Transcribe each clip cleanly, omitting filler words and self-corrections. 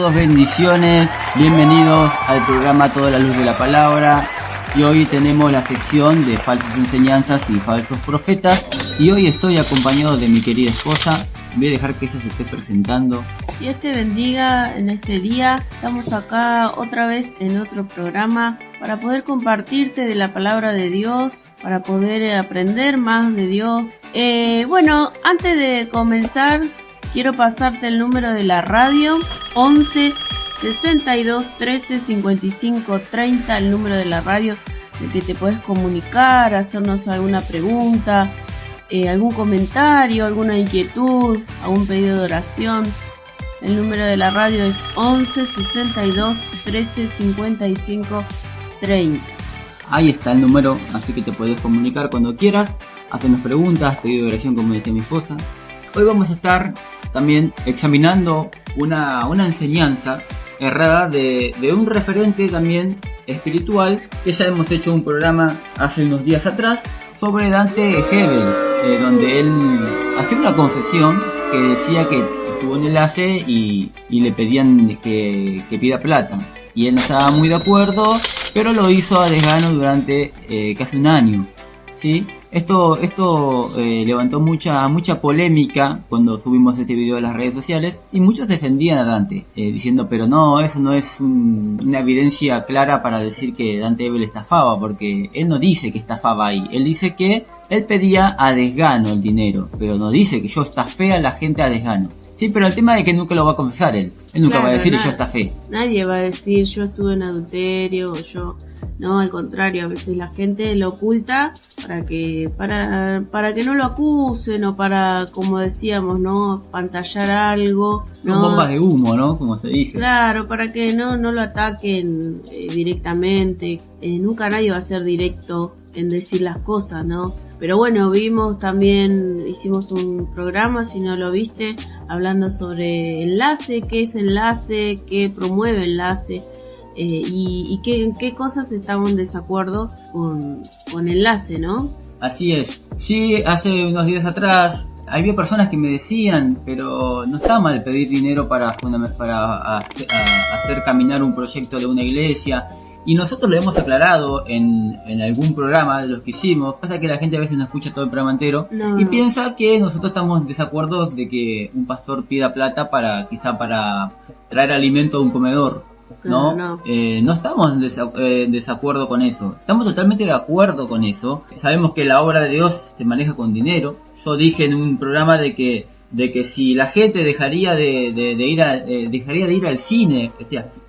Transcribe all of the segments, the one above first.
todos, bendiciones, bienvenidos al programa Toda la Luz de la Palabra. Y hoy tenemos la sección de falsas enseñanzas y falsos profetas. Y hoy estoy acompañado de mi querida esposa. Voy a dejar que ella se esté presentando. Dios te bendiga en este día. Estamos acá otra vez en otro programa para poder compartirte de la palabra de Dios, para poder aprender más de Dios. Bueno, antes de comenzar, quiero pasarte el número de la radio, 11 62 13 55 30, el número de la radio, de que te puedes comunicar, hacernos alguna pregunta, algún comentario, alguna inquietud, algún pedido de oración. El número de la radio es 11 62 13 55 30. Ahí está el número, así que te puedes comunicar cuando quieras, hacernos preguntas, pedido de oración, como decía mi esposa. Hoy vamos a estar también examinando una enseñanza errada de un referente también espiritual, que ya hemos hecho un programa hace unos días atrás sobre Dante Gebel, donde él hacía una confesión que decía que tuvo un enlace y le pedían que pida plata, y él no estaba muy de acuerdo, pero lo hizo a desgano durante casi un año, ¿sí? Esto levantó mucha polémica cuando subimos este video a las redes sociales, y muchos defendían a Dante, diciendo, pero no, eso no es una evidencia clara para decir que Dante Gebel estafaba, porque él no dice que estafaba ahí, él dice que él pedía a desgano el dinero, pero no dice que yo estafé a la gente a desgano. Sí, pero el tema es que nunca lo va a confesar él nunca va a decir yo estafé. Nadie va a decir yo estuve en adulterio, o yo... No, al contrario, a veces la gente lo oculta para que no lo acusen, o para, como decíamos, no pantallar algo, ¿no? Son bombas de humo, ¿no? Como se dice. Claro, para que no lo ataquen directamente. Nunca nadie va a ser directo en decir las cosas, ¿no? Pero bueno, hicimos un programa, si no lo viste, hablando sobre enlace, qué es enlace, qué promueve enlace. Y en qué cosas estamos en desacuerdo con enlace, ¿no? Así es. Sí, hace unos días atrás había personas que me decían, pero no está mal pedir dinero para hacer caminar un proyecto de una iglesia. Y nosotros lo hemos aclarado en algún programa de los que hicimos. Pasa que la gente a veces no escucha todo el programa entero y piensa que nosotros estamos en desacuerdo de que un pastor pida plata para traer alimento a un comedor. No estamos en desacuerdo con eso. Estamos totalmente de acuerdo con eso. Sabemos que la obra de Dios se maneja con dinero. Yo dije en un programa de que si la gente dejaría de ir al cine,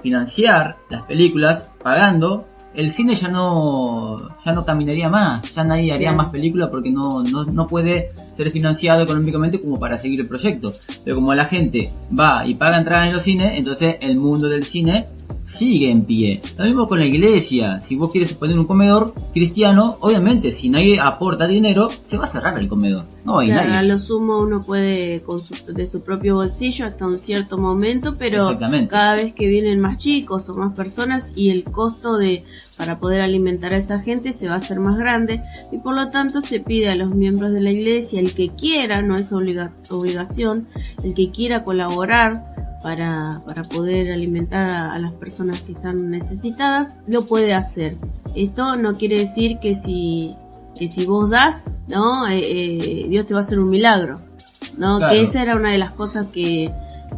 financiar las películas pagando, el cine ya no caminaría más, ya nadie haría más películas, porque no puede ser financiado económicamente como para seguir el proyecto. Pero como la gente va y paga entrada en los cines, entonces el mundo del cine sigue en pie. Lo mismo con la iglesia. Si vos quieres poner un comedor cristiano, obviamente si nadie aporta dinero, se va a cerrar el comedor. No hay nadie. A lo sumo uno puede de su propio bolsillo hasta un cierto momento, pero cada vez que vienen más chicos o más personas, y el costo para poder alimentar a esta gente se va a hacer más grande, y por lo tanto se pide a los miembros de la iglesia, el que quiera, no es obligación, el que quiera colaborar para poder alimentar a las personas que están necesitadas, lo puede hacer. Esto no quiere decir que si vos das, ¿no? Dios te va a hacer un milagro, ¿no? Claro. Que esa era una de las cosas que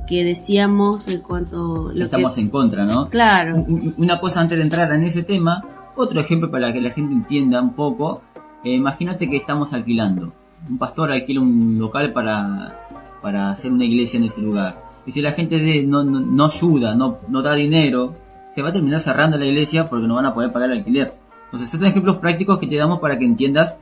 decíamos en cuanto... Estamos en contra, ¿no? Claro. Una cosa antes de entrar en ese tema, otro ejemplo para que la gente entienda un poco. Imagínate que estamos alquilando. Un pastor alquila un local para hacer una iglesia en ese lugar. Y si la gente no ayuda, no da dinero, se va a terminar cerrando la iglesia porque no van a poder pagar el alquiler. Entonces, estos ejemplos prácticos que te damos para que entiendas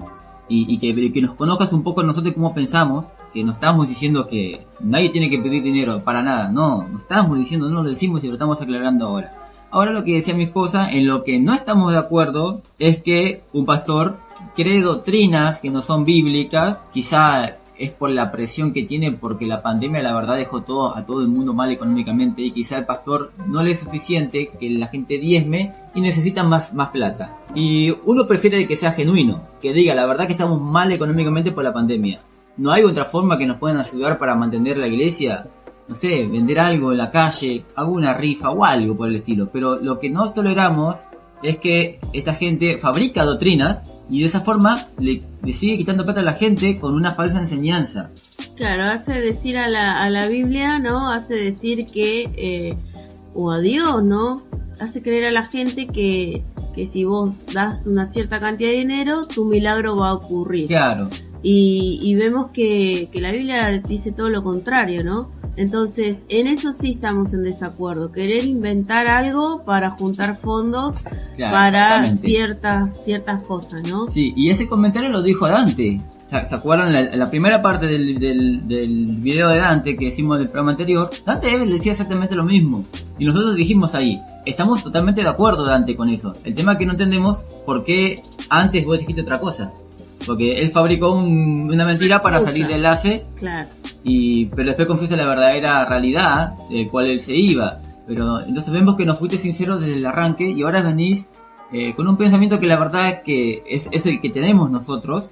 y que nos conozcas un poco nosotros cómo pensamos, que no estamos diciendo que nadie tiene que pedir dinero para nada, no estamos diciendo, no lo decimos y lo estamos aclarando ahora. Ahora, lo que decía mi esposa, en lo que no estamos de acuerdo es que un pastor cree doctrinas que no son bíblicas. Quizá es por la presión que tiene, porque la pandemia la verdad dejó a todo el mundo mal económicamente, y quizá el pastor no le es suficiente que la gente diezme y necesita más plata. Y uno prefiere que sea genuino, que diga la verdad que estamos mal económicamente por la pandemia. ¿No hay otra forma que nos puedan ayudar para mantener la iglesia? no sé, vender algo en la calle, hago una rifa o algo por el estilo. Pero lo que no toleramos es que esta gente fabrica doctrinas y de esa forma le sigue quitando plata a la gente con una falsa enseñanza. Claro, hace decir a la Biblia, ¿no? Hace decir que, o a Dios, ¿no? Hace creer a la gente que si vos das una cierta cantidad de dinero, tu milagro va a ocurrir. Claro. Y vemos que la Biblia dice todo lo contrario, ¿no? Entonces, en eso sí estamos en desacuerdo. Querer inventar algo para juntar fondos, claro, para ciertas cosas, ¿no? Sí, y ese comentario lo dijo Dante. ¿Se acuerdan? La primera parte del video de Dante que hicimos del programa anterior, Dante Ebel decía exactamente lo mismo. Y nosotros dijimos ahí, estamos totalmente de acuerdo, Dante, con eso. El tema es que no entendemos por qué antes vos dijiste otra cosa. Porque él fabricó una mentira para salir del enlace. Claro. Pero después confiesa la verdadera realidad de cual él se iba. Pero entonces vemos que no fuiste sincero desde el arranque y ahora venís con un pensamiento que la verdad es que es el que tenemos nosotros,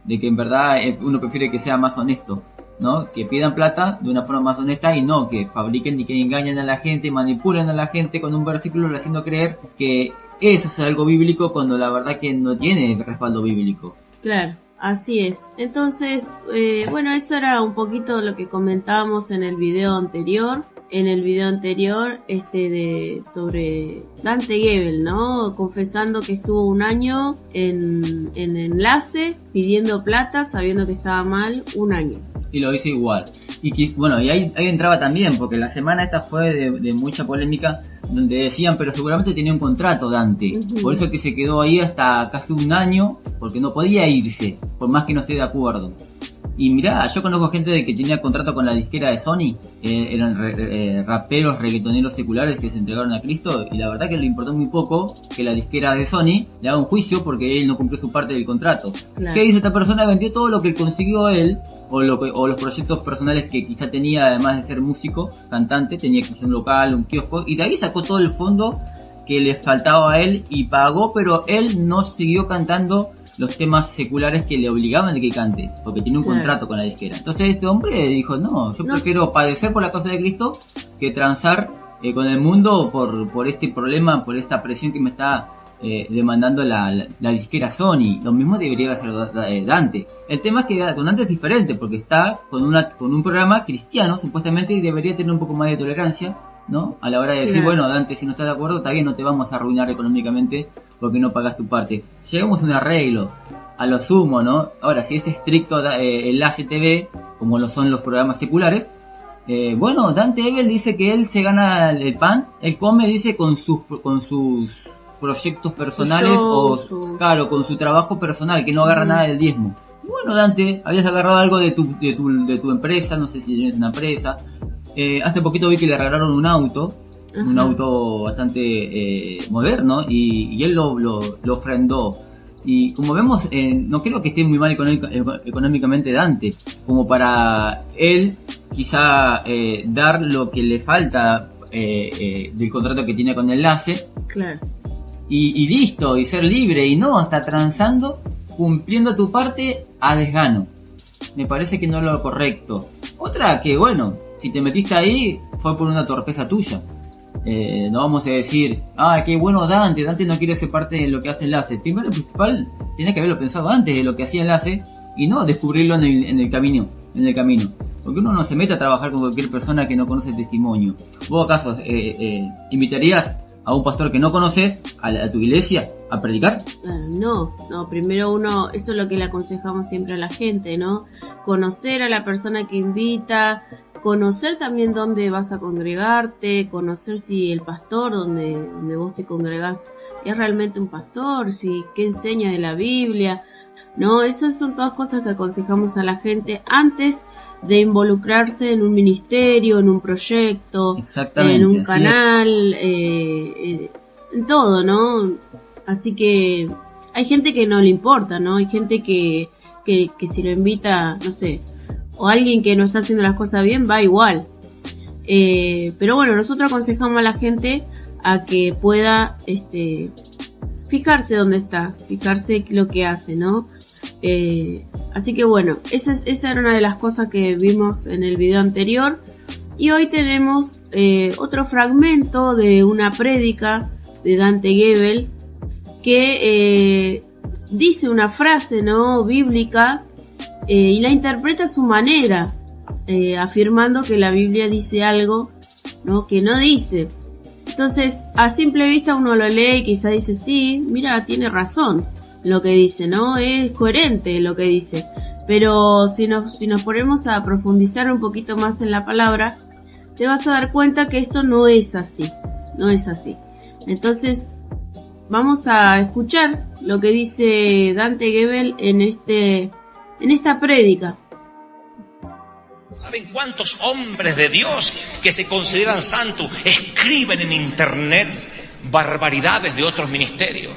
de que en verdad uno prefiere que sea más honesto, ¿no? Que pidan plata de una forma más honesta y no que fabriquen y que engañen a la gente, manipulen a la gente con un versículo haciendo creer que eso es algo bíblico cuando la verdad que no tiene respaldo bíblico. Claro, así es. Entonces, bueno, eso era un poquito lo que comentábamos en el video anterior. Sobre Dante Gebel, ¿no? Confesando que estuvo un año en enlace, pidiendo plata, sabiendo que estaba mal, un año. Y lo hizo igual. Y bueno, y ahí entraba también, porque la semana esta fue de mucha polémica, donde decían, pero seguramente tenía un contrato Dante. Uh-huh. Por eso que se quedó ahí hasta casi un año, porque no podía irse, por más que no esté de acuerdo. Y mirá, yo conozco gente que tenía contrato con la disquera de Sony, eran raperos, reggaetoneros seculares que se entregaron a Cristo, y la verdad que le importó muy poco que la disquera de Sony le haga un juicio porque él no cumplió su parte del contrato. Claro. ¿Qué hizo esta persona? Vendió todo lo que consiguió él, o los proyectos personales que quizá tenía, además de ser músico, cantante, tenía quizá un local, un kiosco, y de ahí sacó todo el fondo que le faltaba a él y pagó, pero él no siguió cantando los temas seculares que le obligaban de que cante, porque tiene un contrato con la disquera. Entonces este hombre dijo, no, yo prefiero padecer por la causa de Cristo que transar con el mundo por este problema, por esta presión que me está demandando la disquera Sony. Lo mismo debería hacer Dante. El tema es que con Dante es diferente, porque está con un programa cristiano, supuestamente, y debería tener un poco más de tolerancia, ¿no? A la hora de decir, bueno, Dante, si no estás de acuerdo, está bien, no te vamos a arruinar económicamente porque no pagas tu parte. Llegamos a un arreglo, a lo sumo, ¿no? Ahora, si es estricto enlace TV, como lo son los programas seculares, bueno, Dante Ebel dice que él se gana el pan, él come, dice, con sus proyectos personales claro, con su trabajo personal, que no agarra nada del diezmo. Bueno, Dante, habías agarrado algo de tu empresa, no sé si tienes una empresa. Hace poquito vi que le regalaron un auto, uh-huh, un auto bastante moderno, y él lo ofrendó. Y como vemos, no creo que esté muy mal económicamente Dante, como para él quizá dar lo que le falta del contrato que tiene con Enlace. Claro. Y listo, y ser libre, y no, hasta transando, cumpliendo tu parte a desgano. Me parece que no es lo correcto. Otra que, bueno, si te metiste ahí, fue por una torpeza tuya. No vamos a decir, qué bueno Dante no quiere ser parte de lo que hace Enlace. Primero y principal, tenía que haberlo pensado antes de lo que hacía Enlace, y no descubrirlo en el camino. Porque uno no se mete a trabajar con cualquier persona que no conoce el testimonio. ¿Vos acaso invitarías a un pastor que no conoces a tu iglesia a predicar? No, primero uno, eso es lo que le aconsejamos siempre a la gente, ¿no? Conocer a la persona que invita, conocer también dónde vas a congregarte, conocer si el pastor donde vos te congregás es realmente un pastor, si qué enseña de la Biblia, ¿no? Esas son todas cosas que aconsejamos a la gente antes de involucrarse en un ministerio, en un proyecto, en un canal, en todo, ¿no? Así que hay gente que no le importa, ¿no? Hay gente que si lo invita, no sé, o alguien que no está haciendo las cosas bien, va igual. Pero bueno, nosotros aconsejamos a la gente a que pueda fijarse dónde está, fijarse lo que hace, ¿no? Así que bueno, esa era una de las cosas que vimos en el video anterior. Y hoy tenemos otro fragmento de una prédica de Dante Gebel que dice una frase, ¿no?, bíblica, y la interpreta a su manera, afirmando que la Biblia dice algo, ¿no?, que no dice. Entonces, a simple vista uno lo lee y quizá dice, sí, mira, tiene razón lo que dice, ¿no? Es coherente lo que dice. Pero si nos ponemos a profundizar un poquito más en la palabra, te vas a dar cuenta que esto no es así. No es así. Entonces, vamos a escuchar lo que dice Dante Gebel en esta prédica. ¿Saben cuántos hombres de Dios que se consideran santos escriben en internet barbaridades de otros ministerios,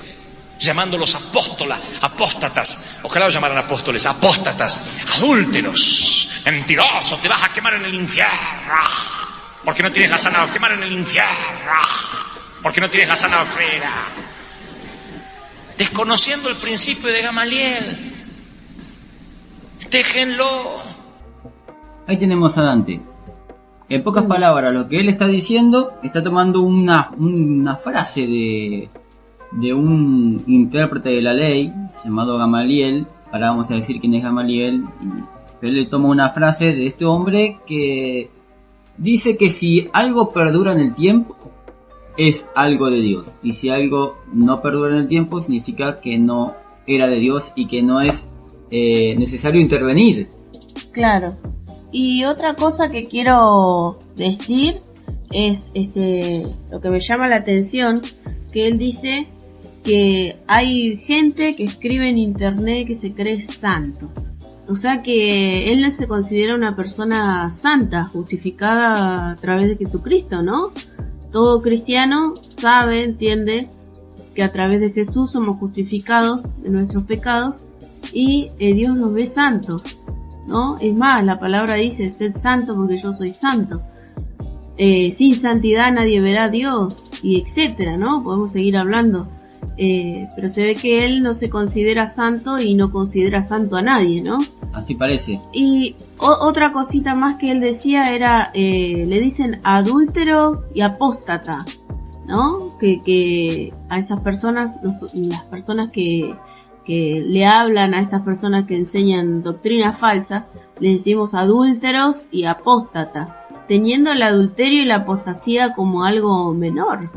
llamándolos apóstatas? Ojalá los llamaran apóstoles, apóstatas, adúlteros, mentirosos, te vas a quemar en el infierno, porque no tienes la sana doctrina, quemar en el infierno, porque no tienes la sana doctrina, desconociendo el principio de Gamaliel. Déjenlo. Ahí tenemos a Dante. En pocas palabras, lo que él está diciendo, está tomando una frase de un intérprete de la ley llamado Gamaliel. Ahora vamos a decir quién es Gamaliel. Y él le toma una frase de este hombre que dice que si algo perdura en el tiempo, es algo de Dios. Y si algo no perdura en el tiempo, significa que no era de Dios y que no es necesario intervenir. Claro. Y otra cosa que quiero decir es lo que me llama la atención, que él dice que hay gente que escribe en internet que se cree santo. O sea que él no se considera una persona santa, justificada a través de Jesucristo, ¿no? Todo cristiano sabe, entiende que a través de Jesús somos justificados de nuestros pecados y Dios nos ve santos, ¿no? Es más, la palabra dice, sed santo porque yo soy santo. Sin santidad nadie verá a Dios, y etcétera, ¿no? Podemos seguir hablando. Pero se ve que él no se considera santo y no considera santo a nadie, ¿no? Así parece. Y otra cosita más que él decía era, le dicen adúltero y apóstata, ¿no? Que a estas personas, las personas que le hablan a estas personas que enseñan doctrinas falsas, les decimos adúlteros y apóstatas, teniendo el adulterio y la apostasía como algo menor,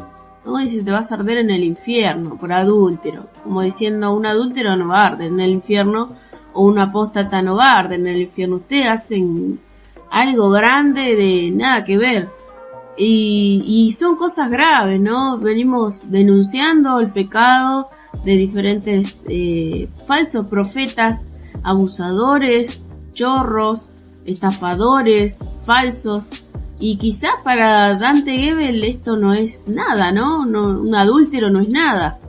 ¿no? Y si te vas a arder en el infierno por adúltero, como diciendo un adúltero no va a arder en el infierno, o un apóstata no va a arder en el infierno. Ustedes hacen algo grande de nada que ver. Y son cosas graves, ¿no? Venimos denunciando el pecado de diferentes falsos profetas, abusadores, chorros, estafadores, falsos. Y quizás para Dante Gebel esto no es nada, ¿no? Un adúltero no es nada.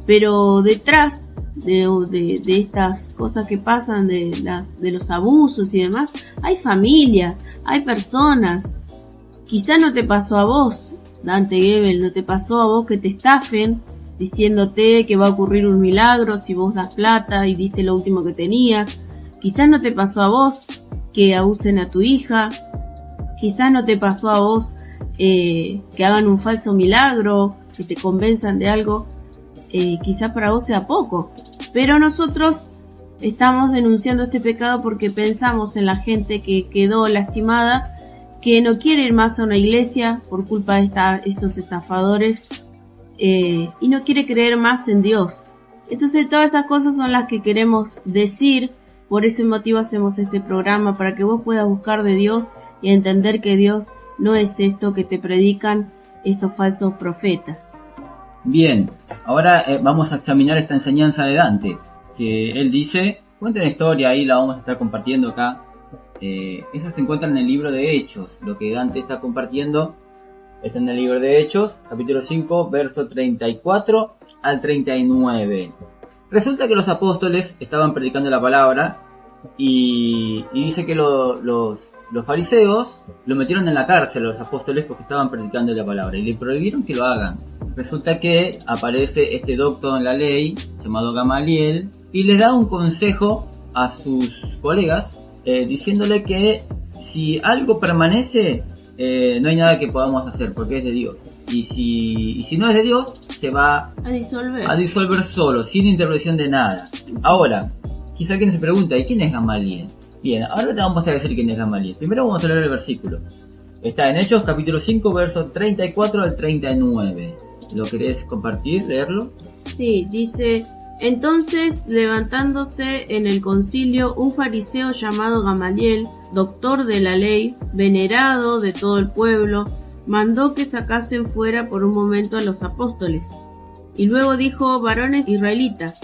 Pero detrás de estas cosas que pasan, de los abusos y demás, hay familias, hay personas. Quizás no te pasó a vos, Dante Gebel, no te pasó a vos que te estafen diciéndote que va a ocurrir un milagro si vos das plata y diste lo último que tenías. Quizás no te pasó a vos que abusen a tu hija. Quizás no te pasó a vos que hagan un falso milagro, que te convenzan de algo. Quizás para vos sea poco. Pero nosotros estamos denunciando este pecado porque pensamos en la gente que quedó lastimada, que no quiere ir más a una iglesia por culpa de estos estafadores, y no quiere creer más en Dios. Entonces todas estas cosas son las que queremos decir. Por ese motivo hacemos este programa, para que vos puedas buscar de Dios y entender que Dios no es esto que te predican estos falsos profetas. Bien, ahora vamos a examinar esta enseñanza de Dante, que él dice, cuenta una historia, ahí la vamos a estar compartiendo acá. Eso se encuentra en el libro de Hechos. Lo que Dante está compartiendo está en el libro de Hechos, capítulo 5, verso 34 al 39. Resulta que los apóstoles estaban predicando la palabra y dice que los fariseos lo metieron en la cárcel a los apóstoles porque estaban predicando la palabra y le prohibieron que lo hagan. Resulta que aparece este doctor en la ley llamado Gamaliel y les da un consejo a sus colegas, diciéndole que si algo permanece no hay nada que podamos hacer porque es de Dios. Y si no es de Dios, se va a disolver solo, sin intervención de nada. Ahora, quizá alguien se pregunta, ¿y quién es Gamaliel? Bien, ahora te vamos a decir quién es Gamaliel. Primero vamos a leer el versículo. Está en Hechos capítulo 5, versos 34 al 39. ¿Lo querés compartir, leerlo? Sí, dice: entonces, levantándose en el concilio un fariseo llamado Gamaliel, doctor de la ley, venerado de todo el pueblo, mandó que sacasen fuera por un momento a los apóstoles. Y luego dijo: varones israelitas,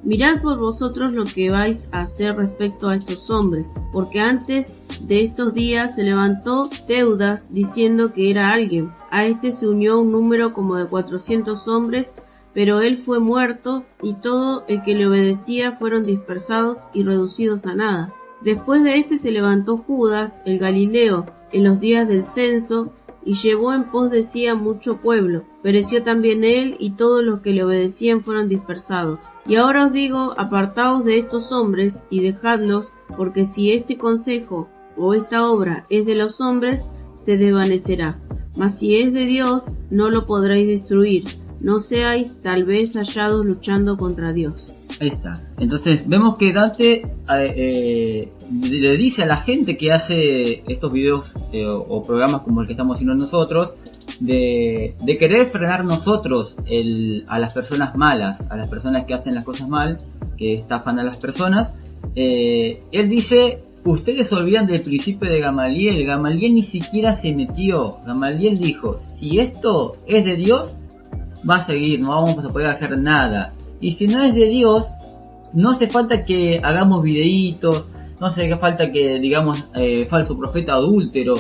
mirad por vosotros lo que vais a hacer respecto a estos hombres, porque antes de estos días se levantó Teudas diciendo que era alguien. A este se unió un número como de 400 hombres, pero él fue muerto, y todo el que le obedecía fueron dispersados y reducidos a nada. Después de este se levantó Judas, el Galileo, en los días del censo, y llevó en pos de sí a mucho pueblo. Pereció también él, y todos los que le obedecían fueron dispersados. Y ahora os digo, apartaos de estos hombres, y dejadlos, porque si este consejo o esta obra es de los hombres, se desvanecerá. Mas si es de Dios, no lo podréis destruir. No seáis tal vez hallados luchando contra Dios. Ahí está. Entonces vemos que Dante le dice a la gente que hace estos videos o programas como el que estamos haciendo nosotros, de querer frenar nosotros a las personas malas, a las personas que hacen las cosas mal, que estafan a las personas. Él dice: ustedes se olvidan del principio de Gamaliel. Gamaliel ni siquiera se metió. Gamaliel dijo: si esto es de Dios, va a seguir, no vamos a poder hacer nada. Y si no es de Dios, no hace falta que hagamos videitos, no hace falta que digamos falso profeta adúltero,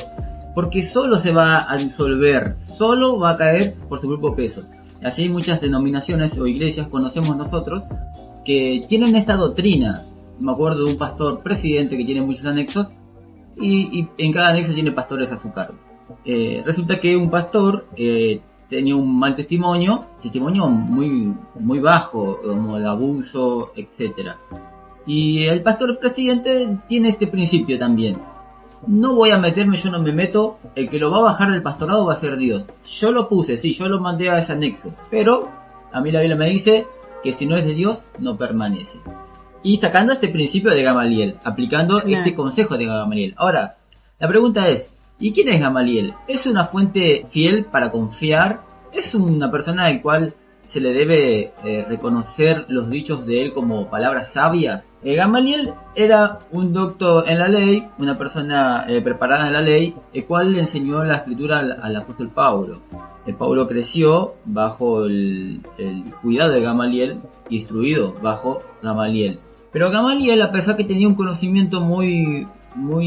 porque solo se va a disolver, solo va a caer por su propio peso. Así hay muchas denominaciones o iglesias, conocemos nosotros, que tienen esta doctrina. Me acuerdo de un pastor presidente que tiene muchos anexos, y en cada anexo tiene pastores a su cargo. Resulta que un pastor tenía un mal testimonio muy bajo, como el abuso, etcétera. Y el pastor presidente tiene este principio también: no voy a meterme, yo no me meto, el que lo va a bajar del pastorado va a ser Dios. Yo lo puse, sí, yo lo mandé a ese anexo, pero a mí la Biblia me dice que si no es de Dios, no permanece. Y sacando este principio de Gamaliel, aplicando este consejo de Gamaliel. Ahora, la pregunta es: ¿y quién es Gamaliel? ¿Es una fuente fiel para confiar? ¿Es una persona al cual se le debe reconocer los dichos de él como palabras sabias? Gamaliel era un doctor en la ley, una persona preparada en la ley, el cual le enseñó la escritura al apóstol Pablo. Pablo creció bajo el cuidado de Gamaliel, instruido bajo Gamaliel. Pero Gamaliel, a pesar que tenía un conocimiento muy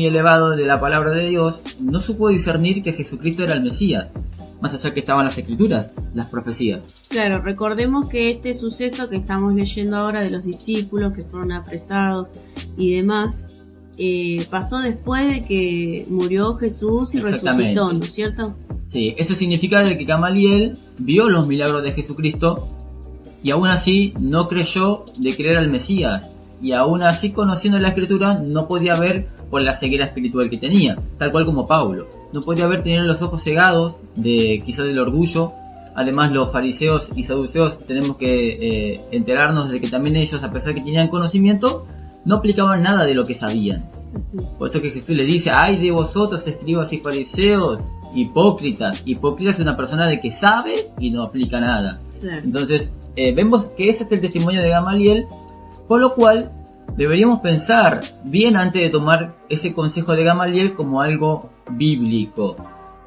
elevado de la palabra de Dios, no supo discernir que Jesucristo era el Mesías, más allá que estaban las escrituras, las profecías. Claro, recordemos que este suceso que estamos leyendo ahora de los discípulos que fueron apresados y demás, pasó después de que murió Jesús y resucitó, ¿no es cierto? Sí, eso significa de que Gamaliel vio los milagros de Jesucristo y aún así no creyó de creer al Mesías. Y aún así, conociendo la escritura, no podía ver por la ceguera espiritual que tenía, tal cual como Pablo. No podía ver, tener los ojos cegados, quizás del orgullo. Además, los fariseos y saduceos tenemos que enterarnos de que también ellos, a pesar que tenían conocimiento, no aplicaban nada de lo que sabían. Por eso que Jesús les dice: ¡ay de vosotros, escribas y fariseos, hipócritas! Hipócritas es una persona de que sabe y no aplica nada. Claro. Entonces, vemos que ese es el testimonio de Gamaliel. Por lo cual, deberíamos pensar bien antes de tomar ese consejo de Gamaliel como algo bíblico.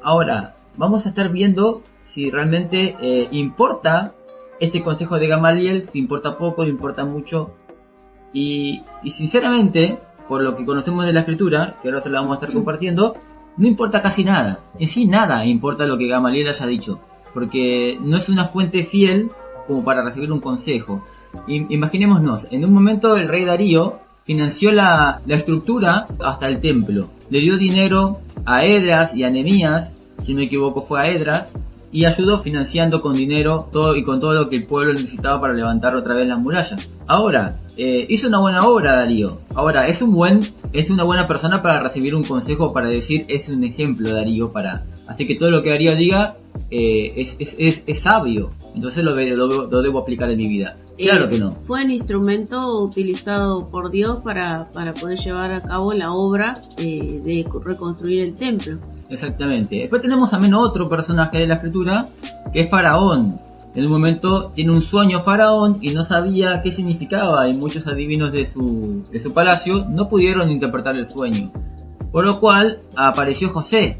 Ahora, vamos a estar viendo si realmente importa este consejo de Gamaliel, si importa poco, si importa mucho. Y sinceramente, por lo que conocemos de la escritura, que ahora se la vamos a estar compartiendo, no importa casi nada. En sí nada importa lo que Gamaliel haya dicho, porque no es una fuente fiel como para recibir un consejo. Imaginémonos, en un momento el rey Darío financió la estructura hasta el templo. Le dio dinero a Esdras y a Nehemías, si no me equivoco fue a Esdras, y ayudó financiando con dinero con todo lo que el pueblo necesitaba para levantar otra vez las murallas. Ahora, hizo una buena obra Darío. Ahora, ¿es un buen es una buena persona para recibir un consejo, para decir, es un ejemplo Darío para... Así que todo lo que Darío diga es sabio, entonces lo debo aplicar en mi vida. Claro que no. Fue un instrumento utilizado por Dios para poder llevar a cabo la obra de reconstruir el templo. Exactamente. Después tenemos también otro personaje de la escritura, que es Faraón. En un momento tiene un sueño Faraón y no sabía qué significaba, y muchos adivinos de su palacio no pudieron interpretar el sueño. Por lo cual apareció José.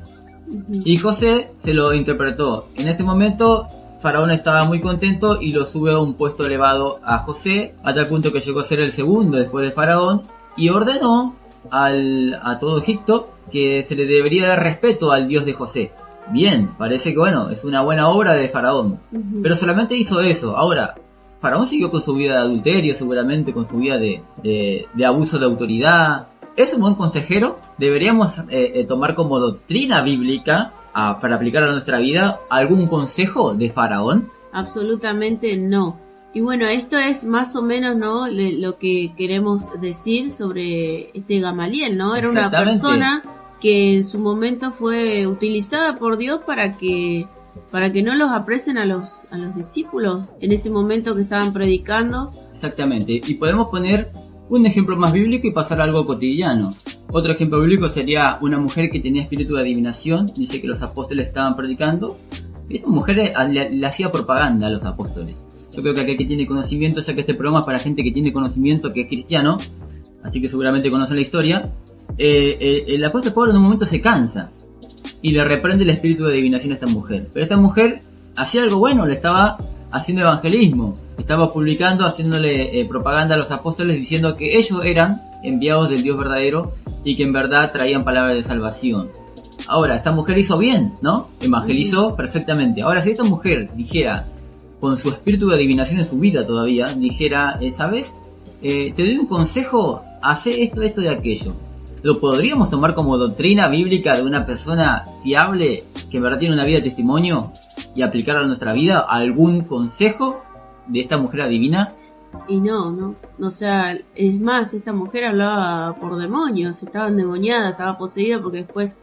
Y José se lo interpretó. En este momento Faraón estaba muy contento y lo sube a un puesto elevado a José, a tal punto que llegó a ser el segundo después de Faraón, y ordenó a todo Egipto que se le debería dar respeto al Dios de José. Bien, parece que bueno, es una buena obra de Faraón, pero solamente hizo eso. Ahora, Faraón siguió con su vida de adulterio, seguramente con su vida de abuso de autoridad. ¿Es un buen consejero? ¿Deberíamos tomar como doctrina bíblica para aplicar a nuestra vida algún consejo de Faraón? Absolutamente no. Y bueno, esto es más o menos, ¿no?, lo que queremos decir sobre este Gamaliel, ¿no? Era una persona que en su momento fue utilizada por Dios para que no los apresen a los discípulos en ese momento que estaban predicando. Exactamente. Y podemos poner un ejemplo más bíblico y pasar a algo cotidiano. Otro ejemplo bíblico sería una mujer que tenía espíritu de adivinación. Dice que los apóstoles estaban predicando. Y esta mujer le hacía propaganda a los apóstoles. Yo creo que aquel que tiene conocimiento, ya que este programa es para gente que tiene conocimiento, que es cristiano, así que seguramente conoce la historia, el apóstol Pablo en un momento se cansa y le reprende el espíritu de adivinación a esta mujer. Pero esta mujer hacía algo bueno, le estaba haciendo evangelismo, estaba publicando, haciéndole propaganda a los apóstoles, diciendo que ellos eran enviados del Dios verdadero y que en verdad traían palabras de salvación. Ahora, esta mujer hizo bien, ¿no? Evangelizó perfectamente. Ahora, si esta mujer dijera, con su espíritu de adivinación en su vida todavía, dijera, ¿sabes? Te doy un consejo, hace esto y aquello. ¿Lo podríamos tomar como doctrina bíblica de una persona fiable que en verdad tiene una vida de testimonio y aplicar a nuestra vida algún consejo de esta mujer adivina? Y no, o sea, es más, esta mujer hablaba por demonios, estaba endemoniada, estaba poseída, porque después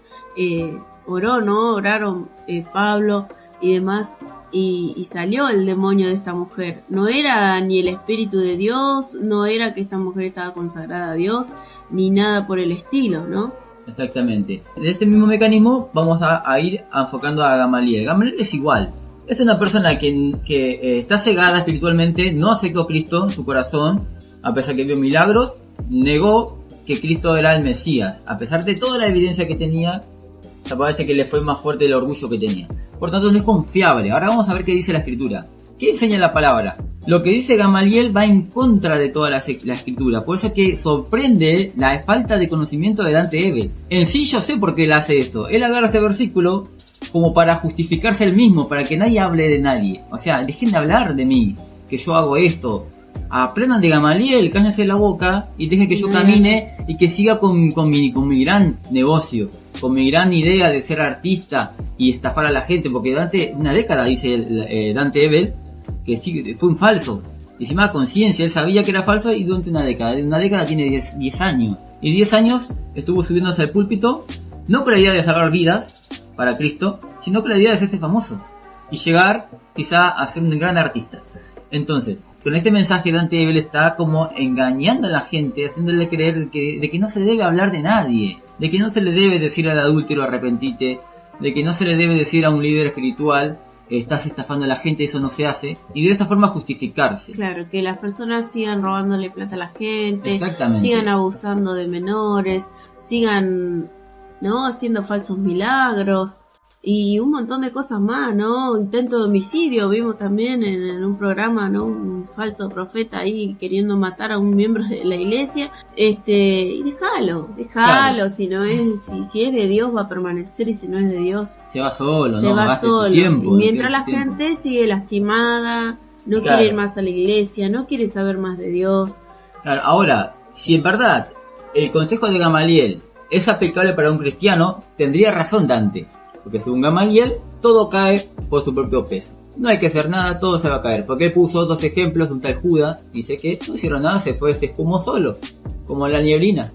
oraron Pablo y demás, y salió el demonio de esta mujer. No era ni el espíritu de Dios, no era que esta mujer estaba consagrada a Dios, ni nada por el estilo, ¿no? Exactamente. De este mismo mecanismo vamos a ir enfocando a Gamaliel. Gamaliel es igual. Es una persona que está cegada espiritualmente, no aceptó a Cristo en su corazón, a pesar que vio milagros, negó que Cristo era el Mesías. A pesar de toda la evidencia que tenía, se parece que le fue más fuerte el orgullo que tenía. Por tanto, no es confiable. Ahora vamos a ver qué dice la Escritura. ¿Qué enseña la palabra? Lo que dice Gamaliel va en contra de toda la Escritura. Por eso es que sorprende la falta de conocimiento de Dante Ebel. En sí yo sé por qué él hace eso. Él agarra este versículo como para justificarse él mismo, para que nadie hable de nadie. O sea, dejen de hablar de mí, que yo hago esto. Aprendan de Gamaliel, cállense la boca y dejen que yo camine y que siga con mi gran negocio, con mi gran idea de ser artista y estafar a la gente. Porque durante una década, dice Dante Ebel, que sí, fue un falso. Y encima a conciencia, él sabía que era falso, y durante una década tiene 10 años. Y 10 años estuvo subiéndose al púlpito, no con la idea de salvar vidas para Cristo, sino con la idea de hacerse famoso y llegar quizá a ser un gran artista. Entonces, con este mensaje Dante Ebel está como engañando a la gente, haciéndole creer de que no se debe hablar de nadie, de que no se le debe decir al adúltero arrepentite, de que no se le debe decir a un líder espiritual, estás estafando a la gente, eso no se hace, y de esa forma justificarse. Claro, que las personas sigan robándole plata a la gente, exactamente, sigan abusando de menores, sigan, ¿no?, haciendo falsos milagros y un montón de cosas más, ¿no? Intento de homicidio, vimos también en un programa, ¿no?, un falso profeta ahí queriendo matar a un miembro de la iglesia. Y déjalo, claro. Si no es, si es de Dios va a permanecer, y si no es de Dios se va solo, se va solo. Tiempo, y mientras la gente sigue lastimada, no quiere ir más a la iglesia, no quiere saber más de Dios. Claro, ahora, si en verdad el consejo de Gamaliel es aplicable para un cristiano, tendría razón Dante. Porque según Gamaliel, todo cae por su propio peso. No hay que hacer nada, todo se va a caer. Porque él puso dos ejemplos de un tal Judas. Dice que no hicieron nada, se fue, se espumó solo. Como la nieblina.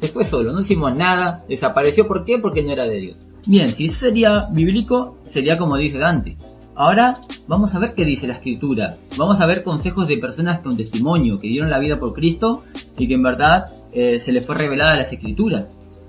Se fue solo, no hicimos nada, desapareció. ¿Por qué? Porque no era de Dios. Bien, si eso sería bíblico, sería como dice Dante. Ahora vamos a ver qué dice la Escritura. Vamos a ver consejos de personas con testimonio, que dieron la vida por Cristo y que en verdad se les fue revelada las Escrituras.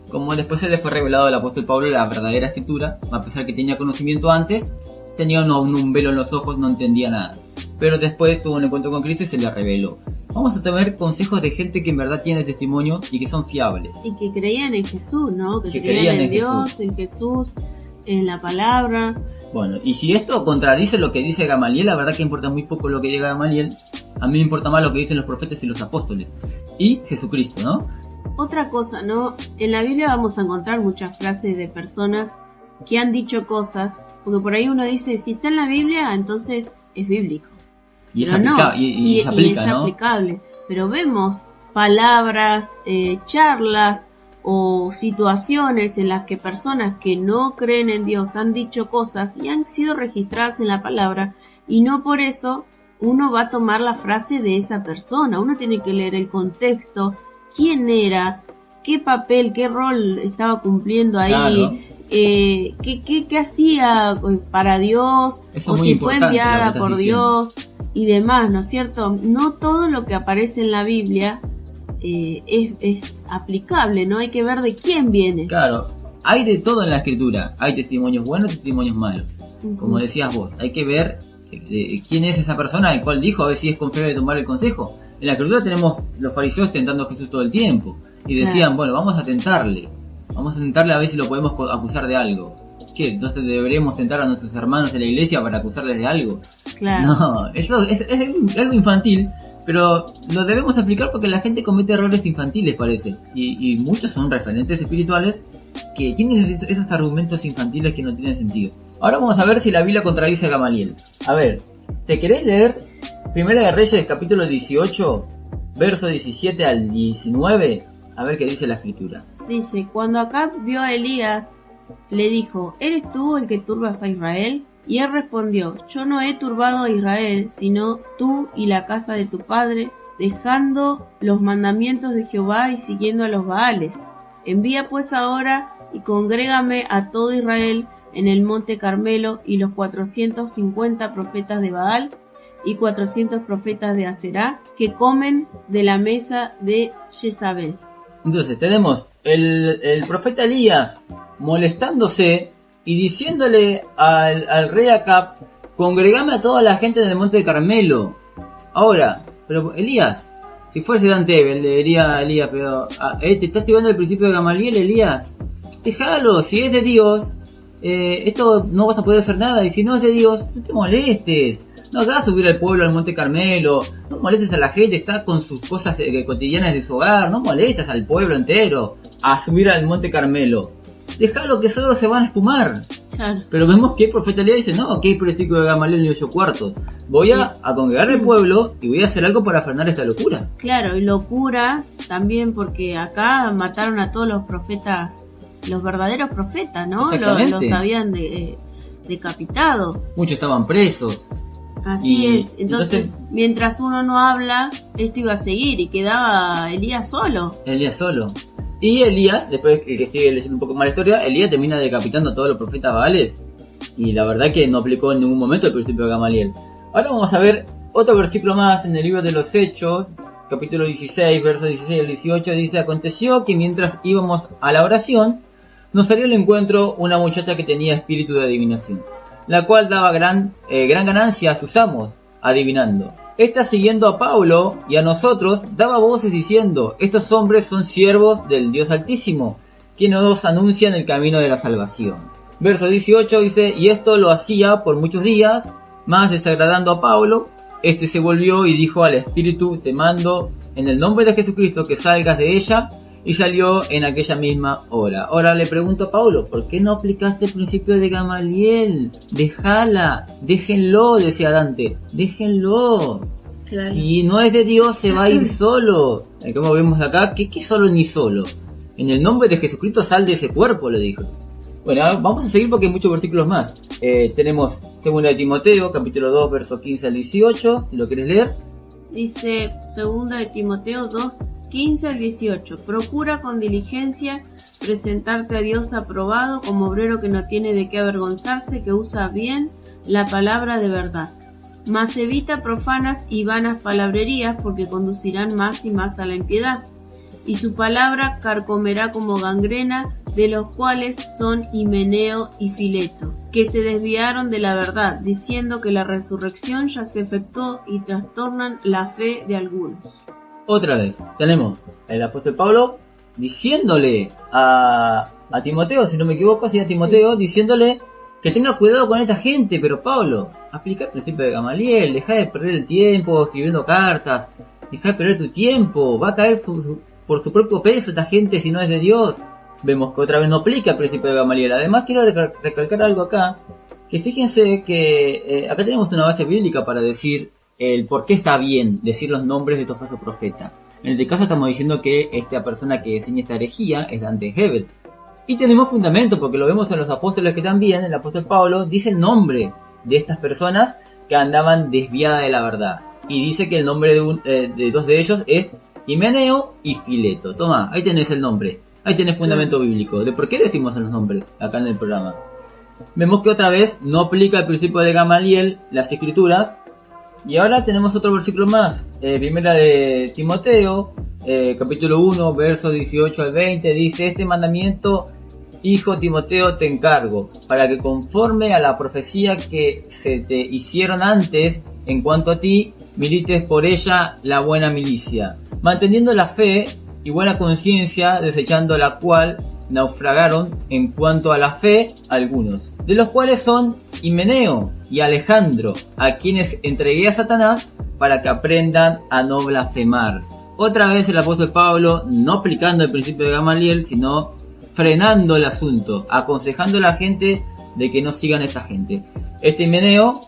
Como después se le fue revelado al apóstol Pablo la verdadera Escritura, a pesar que tenía conocimiento antes, tenía un velo en los ojos, no entendía nada. Pero después tuvo un encuentro con Cristo y se le reveló. Vamos a tener consejos de gente que en verdad tiene testimonio y que son fiables. Y que creían en Jesús, ¿no? Que creían en Dios, Jesús. En Jesús, en la palabra. Bueno, y si esto contradice lo que dice Gamaliel, la verdad que importa muy poco lo que diga Gamaliel. A mí me importa más lo que dicen los profetas y los apóstoles. Y Jesucristo, ¿no? Otra cosa, ¿no? En la Biblia vamos a encontrar muchas frases de personas que han dicho cosas, porque por ahí uno dice, si está en la Biblia, entonces es bíblico. Y es aplicable. Pero vemos palabras, charlas o situaciones en las que personas que no creen en Dios han dicho cosas y han sido registradas en la palabra, y no por eso uno va a tomar la frase de esa persona. Uno tiene que leer el contexto, quién era, qué papel, qué rol estaba cumpliendo ahí, claro. qué hacía para Dios, eso o si fue enviada por Dios y demás, ¿no es cierto? No todo lo que aparece en la Biblia es aplicable, ¿no? Hay que ver de quién viene. Claro, hay de todo en la Escritura, hay testimonios buenos y testimonios malos, como decías vos, hay que ver quién es esa persona, el cual dijo, a ver si es confiable tomar el consejo. En la Escritura tenemos los fariseos tentando a Jesús todo el tiempo y decían, bueno, vamos a tentarle a ver si lo podemos acusar de algo. ¿Qué? Entonces deberíamos tentar a nuestros hermanos en la iglesia para acusarles de algo. Claro. No, eso es algo infantil, pero lo debemos aplicar porque la gente comete errores infantiles, parece, y muchos son referentes espirituales que tienen esos argumentos infantiles que no tienen sentido. Ahora vamos a ver si la Biblia contradice a Gamaliel. A ver, ¿te querés leer Primera de Reyes, capítulo 18, verso 17 al 19? A ver qué dice la Escritura. Dice, cuando Acab vio a Elías, le dijo, ¿eres tú el que turbas a Israel? Y él respondió, yo no he turbado a Israel, sino tú y la casa de tu padre, dejando los mandamientos de Jehová y siguiendo a los Baales. Envía pues ahora y congrégame a todo Israel en el monte Carmelo, y los 450 profetas de Baal y 400 profetas de Aserá, que comen de la mesa de Jezabel. Entonces tenemos el profeta Elías molestándose y diciéndole al rey Acab, congregame a toda la gente del monte de Carmelo. Ahora, pero Elías, si fuese Dante, le diría a Elías, pero te estás llevando el principio de Gamaliel, Elías, déjalo, si es de Dios, esto no vas a poder hacer nada, y si no es de Dios, no te molestes. No hagas subir al pueblo al monte Carmelo, no molestes a la gente, está con sus cosas cotidianas de su hogar, no molestas al pueblo entero a subir al monte Carmelo. Déjalo que solo se van a espumar. Claro. Pero vemos que el profeta Elías dice, no, que es principio de Gamaliel ni 8 cuartos. Voy a congregar al pueblo y voy a hacer algo para frenar esta locura. Claro, y locura también porque acá mataron a todos los profetas, los verdaderos profetas, ¿no? Los habían decapitado. Muchos estaban presos. Así es, entonces mientras uno no habla, esto iba a seguir y quedaba Elías solo. Y Elías, después que sigue leyendo un poco más la historia, Elías termina decapitando a todos los profetas baales. Y la verdad que no aplicó en ningún momento el principio de Gamaliel. Ahora vamos a ver otro versículo más en el libro de los Hechos, capítulo 16, versos 16 al 18. Dice, aconteció que mientras íbamos a la oración, nos salió al encuentro una muchacha que tenía espíritu de adivinación, la cual daba gran ganancia a sus amos, adivinando. Esta, siguiendo a Pablo y a nosotros, daba voces diciendo, estos hombres son siervos del Dios Altísimo, que nos anuncian el camino de la salvación. Verso 18 dice, y esto lo hacía por muchos días, más desagradando a Pablo. Este se volvió y dijo al espíritu, te mando en el nombre de Jesucristo que salgas de ella, y salió en aquella misma hora. Ahora le pregunto a Pablo, ¿por qué no aplicaste el principio de Gamaliel? Déjala, déjenlo, decía Dante, déjenlo. Claro. Si no es de Dios se va a ir solo. Como vemos acá, ¿qué solo ni solo? En el nombre de Jesucristo sal de ese cuerpo, le dijo. Bueno, vamos a seguir porque hay muchos versículos más. Tenemos 2 de Timoteo, capítulo 2, versos 15 al 18, si lo quieres leer. Dice 2 de Timoteo 2, 15 al 18. Procura con diligencia presentarte a Dios aprobado como obrero que no tiene de qué avergonzarse, que usa bien la palabra de verdad. Mas evita profanas y vanas palabrerías, porque conducirán más y más a la impiedad. Y su palabra carcomerá como gangrena, de los cuales son Himeneo y Fileto, que se desviaron de la verdad, diciendo que la resurrección ya se efectuó, y trastornan la fe de algunos. Otra vez, tenemos el apóstol Pablo diciéndole a Timoteo, si no me equivoco, sí, a Timoteo, sí, diciéndole que tenga cuidado con esta gente. Pero Pablo, aplica el principio de Gamaliel, deja de perder el tiempo escribiendo cartas, deja de perder tu tiempo, va a caer por su propio peso esta gente si no es de Dios. Vemos que otra vez no aplica el principio de Gamaliel. Además quiero recalcar algo acá, que fíjense que acá tenemos una base bíblica para decir el por qué está bien decir los nombres de estos falsos profetas. En este caso estamos diciendo que esta persona que enseña esta herejía es Dante Hebel. Y tenemos fundamento porque lo vemos en los apóstoles, que también el apóstol Pablo dice el nombre de estas personas que andaban desviadas de la verdad. Y dice que el nombre de dos de ellos es Himeneo y Fileto. Toma, ahí tenés el nombre. Ahí tenés fundamento bíblico de por qué decimos los nombres acá en el programa. Vemos que otra vez no aplica el principio de Gamaliel las escrituras. Y ahora tenemos otro versículo más. Primera de Timoteo, capítulo 1, versos 18 al 20. Dice: este mandamiento, hijo Timoteo, te encargo, para que conforme a la profecía que se te hicieron antes en cuanto a ti, milites por ella la buena milicia, manteniendo la fe y buena conciencia, desechando la cual naufragaron en cuanto a la fe algunos, de los cuales son Himeneo y Alejandro, a quienes entregué a Satanás para que aprendan a no blasfemar. Otra vez el apóstol Pablo no aplicando el principio de Gamaliel, sino frenando el asunto, aconsejando a la gente de que no sigan a esta gente. Este Himeneo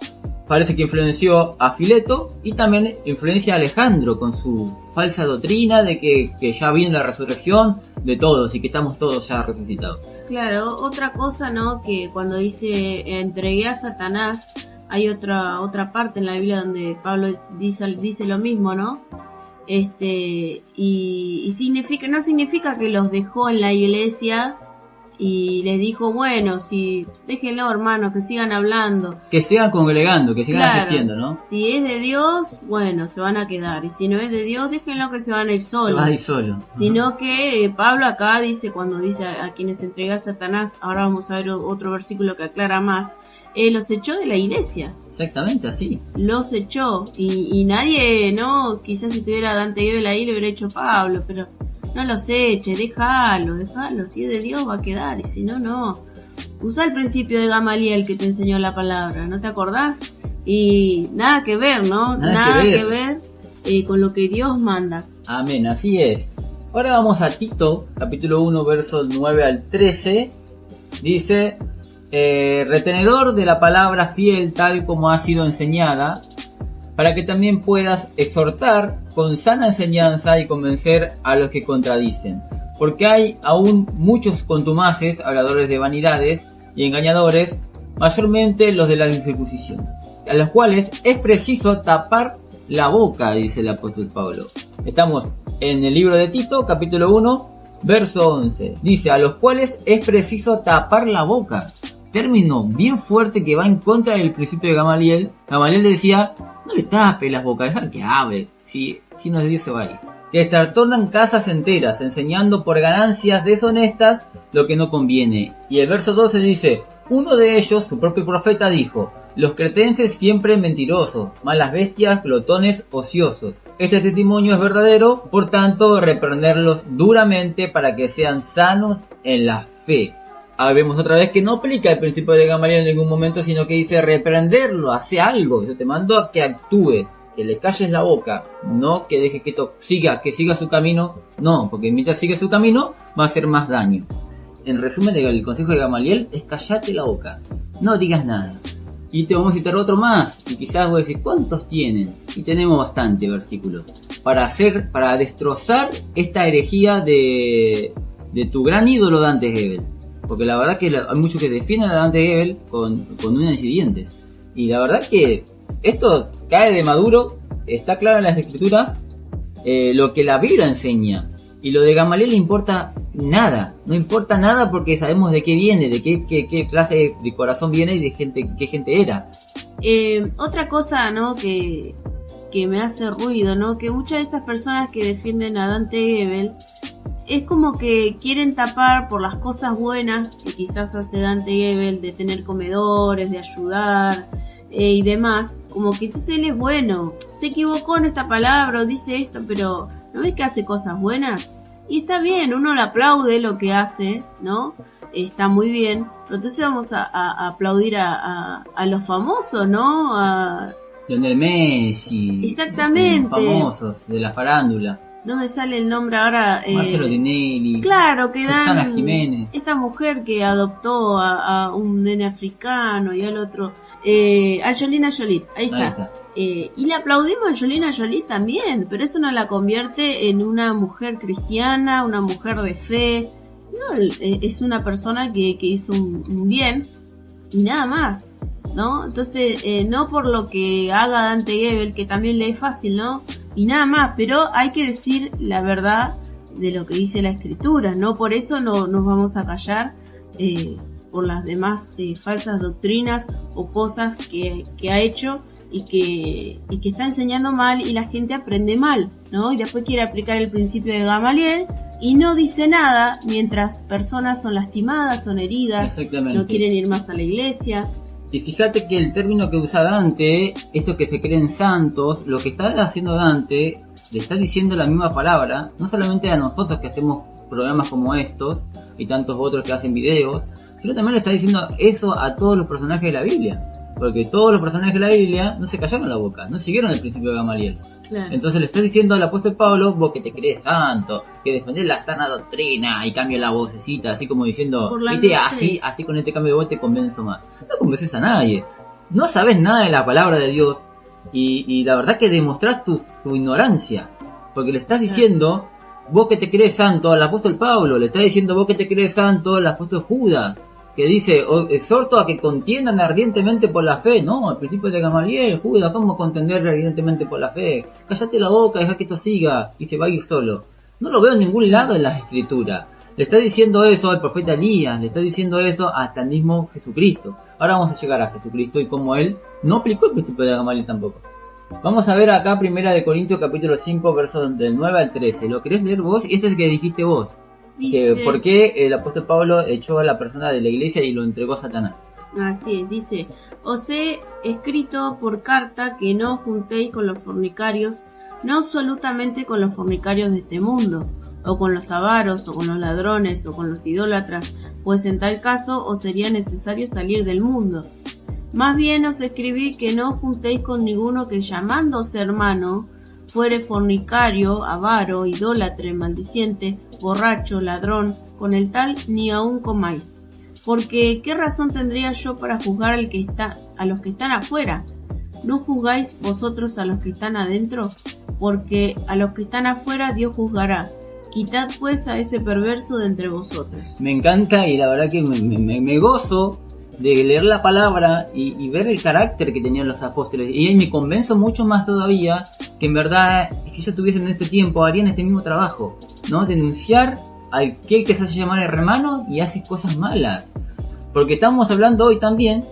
parece que influenció a Fileto y también influencia a Alejandro con su falsa doctrina de que ya viene la resurrección de todos y que estamos todos ya resucitados. Claro, otra cosa, ¿no? Que cuando dice entregué a Satanás, hay otra parte en la Biblia donde Pablo dice lo mismo, ¿no? Y no significa que los dejó en la iglesia y les dijo, bueno, si déjenlo, hermanos, que sigan hablando, que sigan congregando, que sigan asistiendo, ¿no? Si es de Dios, bueno, se van a quedar, y si no es de Dios, déjenlo que se van a ir solos. Se va a ir solo. Sino que Pablo acá dice, cuando dice a quienes entrega a Satanás, ahora vamos a ver otro versículo que aclara más, los echó de la iglesia. Exactamente así. Los echó, y nadie, ¿no? Quizás si tuviera Dante Hebel ahí le hubiera hecho Pablo, pero no los eches, déjalo, si es de Dios va a quedar, y si no, no. Usa el principio de Gamaliel que te enseñó la palabra, ¿no te acordás? Y nada que ver, ¿no? Nada que ver con lo que Dios manda. Amén, así es. Ahora vamos a Tito, capítulo 1, versos 9 al 13. Dice: retenedor de la palabra fiel tal como ha sido enseñada, para que también puedas exhortar con sana enseñanza y convencer a los que contradicen. Porque hay aún muchos contumaces, habladores de vanidades y engañadores, mayormente los de la incircuncisión, a los cuales es preciso tapar la boca, dice el apóstol Pablo. Estamos en el libro de Tito, capítulo 1, verso 11. Dice: a los cuales es preciso tapar la boca. Término bien fuerte que va en contra del principio de Gamaliel. Gamaliel decía: no le tape las bocas, dejar que hable. Si no es de Dios se va a ir. Que trastornan casas enteras, enseñando por ganancias deshonestas lo que no conviene. Y el verso 12 dice: uno de ellos, su propio profeta, dijo: los cretenses siempre mentirosos, malas bestias, glotones, ociosos. Este testimonio es verdadero, por tanto reprenderlos duramente para que sean sanos en la fe. Vemos otra vez que no aplica el principio de Gamaliel en ningún momento, sino que dice reprenderlo, hace algo. Yo te mando a que actúes, que le calles la boca, no que dejes que siga su camino, no, porque mientras sigue su camino va a hacer más daño. En resumen, el consejo de Gamaliel es callate la boca, no digas nada. Y te vamos a citar otro más, y quizás vos decís, ¿cuántos tienen? Y tenemos bastante versículos para destrozar esta herejía de tu gran ídolo Dante Hebel. Porque la verdad que hay muchos que defienden a Dante Hebel con uñas y dientes. Y la verdad que esto cae de maduro, está claro en las escrituras, lo que la Biblia enseña Y lo de Gamaliel le importa nada, no importa nada porque sabemos de qué viene, de qué clase de corazón viene y de qué gente era. Otra cosa, ¿no?, que me hace ruido, ¿no?, que muchas de estas personas que defienden a Dante Gebel es como que quieren tapar por las cosas buenas que quizás hace Dante Gebel, de tener comedores, de ayudar y demás, como que entonces él es bueno, se equivocó en esta palabra o dice esto, pero ¿no ves que hace cosas buenas? Y está bien, uno le aplaude lo que hace, ¿no? Está muy bien, pero entonces vamos a aplaudir a los famosos, ¿no? A Lionel Messi. Exactamente. Los famosos de la farándula. No me sale el nombre ahora. Marcelo Tinelli. Claro, que dan Susana Jiménez. Esta mujer que adoptó a un nene africano y al otro. Angelina Jolie, ahí está. Y le aplaudimos a Angelina Jolie también, pero eso no la convierte en una mujer cristiana, una mujer de fe. No, es una persona que hizo un bien y nada más, ¿no? Entonces, no por lo que haga Dante Gebel, que también le es fácil, ¿no? Y nada más, pero hay que decir la verdad de lo que dice la Escritura, ¿no? Por eso no nos vamos a callar por las demás falsas doctrinas o cosas que ha hecho y que está enseñando mal y la gente aprende mal, ¿no? Y después quiere aplicar el principio de Gamaliel y no dice nada mientras personas son lastimadas, son heridas, no quieren ir más a la iglesia. Y fíjate que el término que usa Dante, estos que se creen santos, lo que está haciendo Dante, le está diciendo la misma palabra, no solamente a nosotros que hacemos programas como estos y tantos otros que hacen videos, sino también le está diciendo eso a todos los personajes de la Biblia. Porque todos los personajes de la Biblia no se callaron la boca, no siguieron el principio de Gamaliel. Claro. Entonces le está diciendo al apóstol Pablo, vos que te crees santo, que defendés la sana doctrina, y cambia la vocecita, así como diciendo, viste, así con este cambio de voz te convenzo más. No convences a nadie, no sabes nada de la palabra de Dios, y la verdad que demostrás tu ignorancia, porque le estás diciendo, vos que te crees santo al apóstol Pablo, le está diciendo vos que te crees santo al apóstol Judas, que dice, exhorto a que contiendan ardientemente por la fe. No, el principio de Gamaliel, Judas, ¿cómo contender ardientemente por la fe? Cállate la boca, deja que esto siga y se va a ir solo. No lo veo en ningún lado en las escrituras. Le está diciendo eso al profeta Elías, le está diciendo eso hasta el mismo Jesucristo. Ahora vamos a llegar a Jesucristo y cómo él no aplicó el principio de Gamaliel tampoco. Vamos a ver acá 1 Corintios capítulo 5, versos del 9 al 13. ¿Lo querés leer vos? Este es el que dijiste vos. Dice, ¿por qué el apóstol Pablo echó a la persona de la iglesia y lo entregó a Satanás? Así es, dice, os he escrito por carta que no os juntéis con los fornicarios, no absolutamente con los fornicarios de este mundo, o con los avaros, o con los ladrones, o con los idólatras, pues en tal caso os sería necesario salir del mundo. Más bien os escribí que no os juntéis con ninguno que llamándose hermano, fuere fornicario, avaro, idólatre, maldiciente, borracho, ladrón, con el tal ni aun comáis. Porque ¿qué razón tendría yo para juzgar a los que están afuera? ¿No juzgáis vosotros a los que están adentro? Porque a los que están afuera Dios juzgará. Quitad pues a ese perverso de entre vosotros. Me encanta y la verdad que me gozo de leer la palabra y ver el carácter que tenían los apóstoles. Y me convenzo mucho más todavía que en verdad, si yo estuviese en este tiempo, harían este mismo trabajo, ¿no? Denunciar a aquel que se hace llamar hermano y hace cosas malas. Porque estamos hablando hoy también,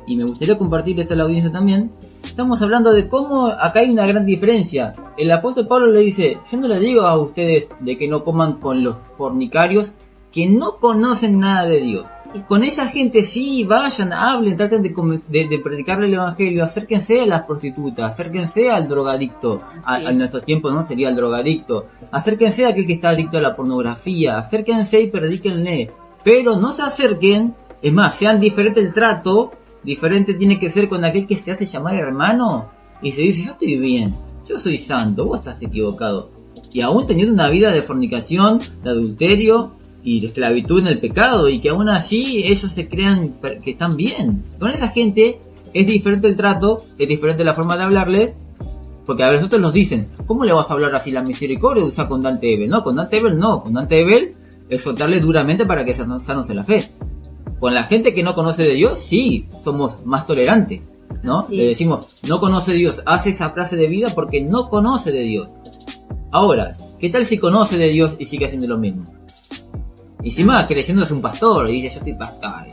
y me gustaría compartir esto a la audiencia también, estamos hablando de cómo acá hay una gran diferencia. El apóstol Pablo le dice, yo no les digo a ustedes de que no coman con los fornicarios que no conocen nada de Dios. Con esa gente sí, vayan, hablen, traten de predicarle el evangelio, acérquense a las prostitutas, acérquense al drogadicto, a nuestros tiempos no sería el drogadicto, acérquense a aquel que está adicto a la pornografía, acérquense y predíquenle, pero no se acerquen, es más, sean diferente el trato, diferente tiene que ser con aquel que se hace llamar hermano y se dice, yo estoy bien, yo soy santo, vos estás equivocado, y aún teniendo una vida de fornicación, de adulterio y de esclavitud en el pecado, y que aún así ellos se crean que están bien. Con esa gente es diferente el trato, es diferente la forma de hablarle, porque a nosotros nos dicen, ¿cómo le vas a hablar así? La misericordia usa con Dante Gebel. No, con Dante Gebel no, con Dante Gebel es soltarle duramente para que sanos en la fe. Con la gente que no conoce de Dios, sí, somos más tolerantes, ¿no? Le decimos, no conoce de Dios, hace esa frase de vida porque no conoce de Dios. Ahora, ¿Qué tal si conoce de Dios y sigue haciendo lo mismo? Y encima creciendo es un pastor y dice, yo estoy pastor.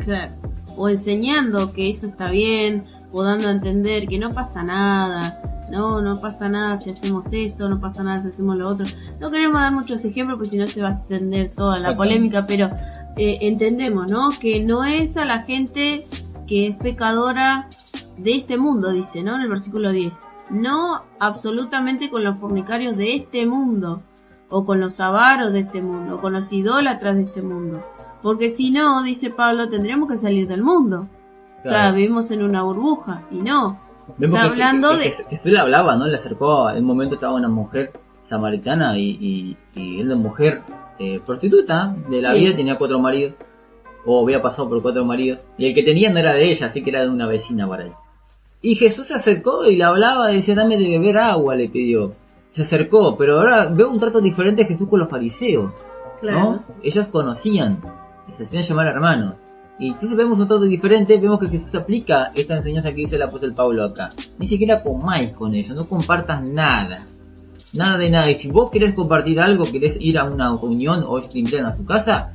Claro. O enseñando que eso está bien, o dando a entender que no pasa nada. No pasa nada si hacemos esto, no pasa nada si hacemos lo otro. No queremos dar muchos ejemplos porque si no se va a extender toda la polémica, pero entendemos, ¿no? Que no es a la gente que es pecadora de este mundo, dice, ¿no? En el versículo 10. No absolutamente con los fornicarios de este mundo, o con los avaros de este mundo, o con los idólatras de este mundo. Porque si no, dice Pablo, tendríamos que salir del mundo. Claro. O sea, vivimos en una burbuja, y no. Vemos está hablando de... Jesús le hablaba, ¿no? Le acercó, en un momento estaba una mujer samaritana y él de mujer prostituta de la vida, tenía 4 maridos, o había pasado por 4 maridos, y el que tenía no era de ella, así que era de una vecina por ahí. Y Jesús se acercó y le hablaba y decía, dame de beber agua, le pidió. Se acercó, pero ahora veo un trato diferente de Jesús con los fariseos, claro, ¿no? Ellos conocían, se hacían llamar hermanos. Y entonces vemos un trato diferente, vemos que Jesús aplica esta enseñanza que dice el apóstol Pablo acá. Ni siquiera comáis con ellos, no compartas nada. Nada de nada. Y si vos querés compartir algo, querés ir a una reunión o te invitan a tu casa,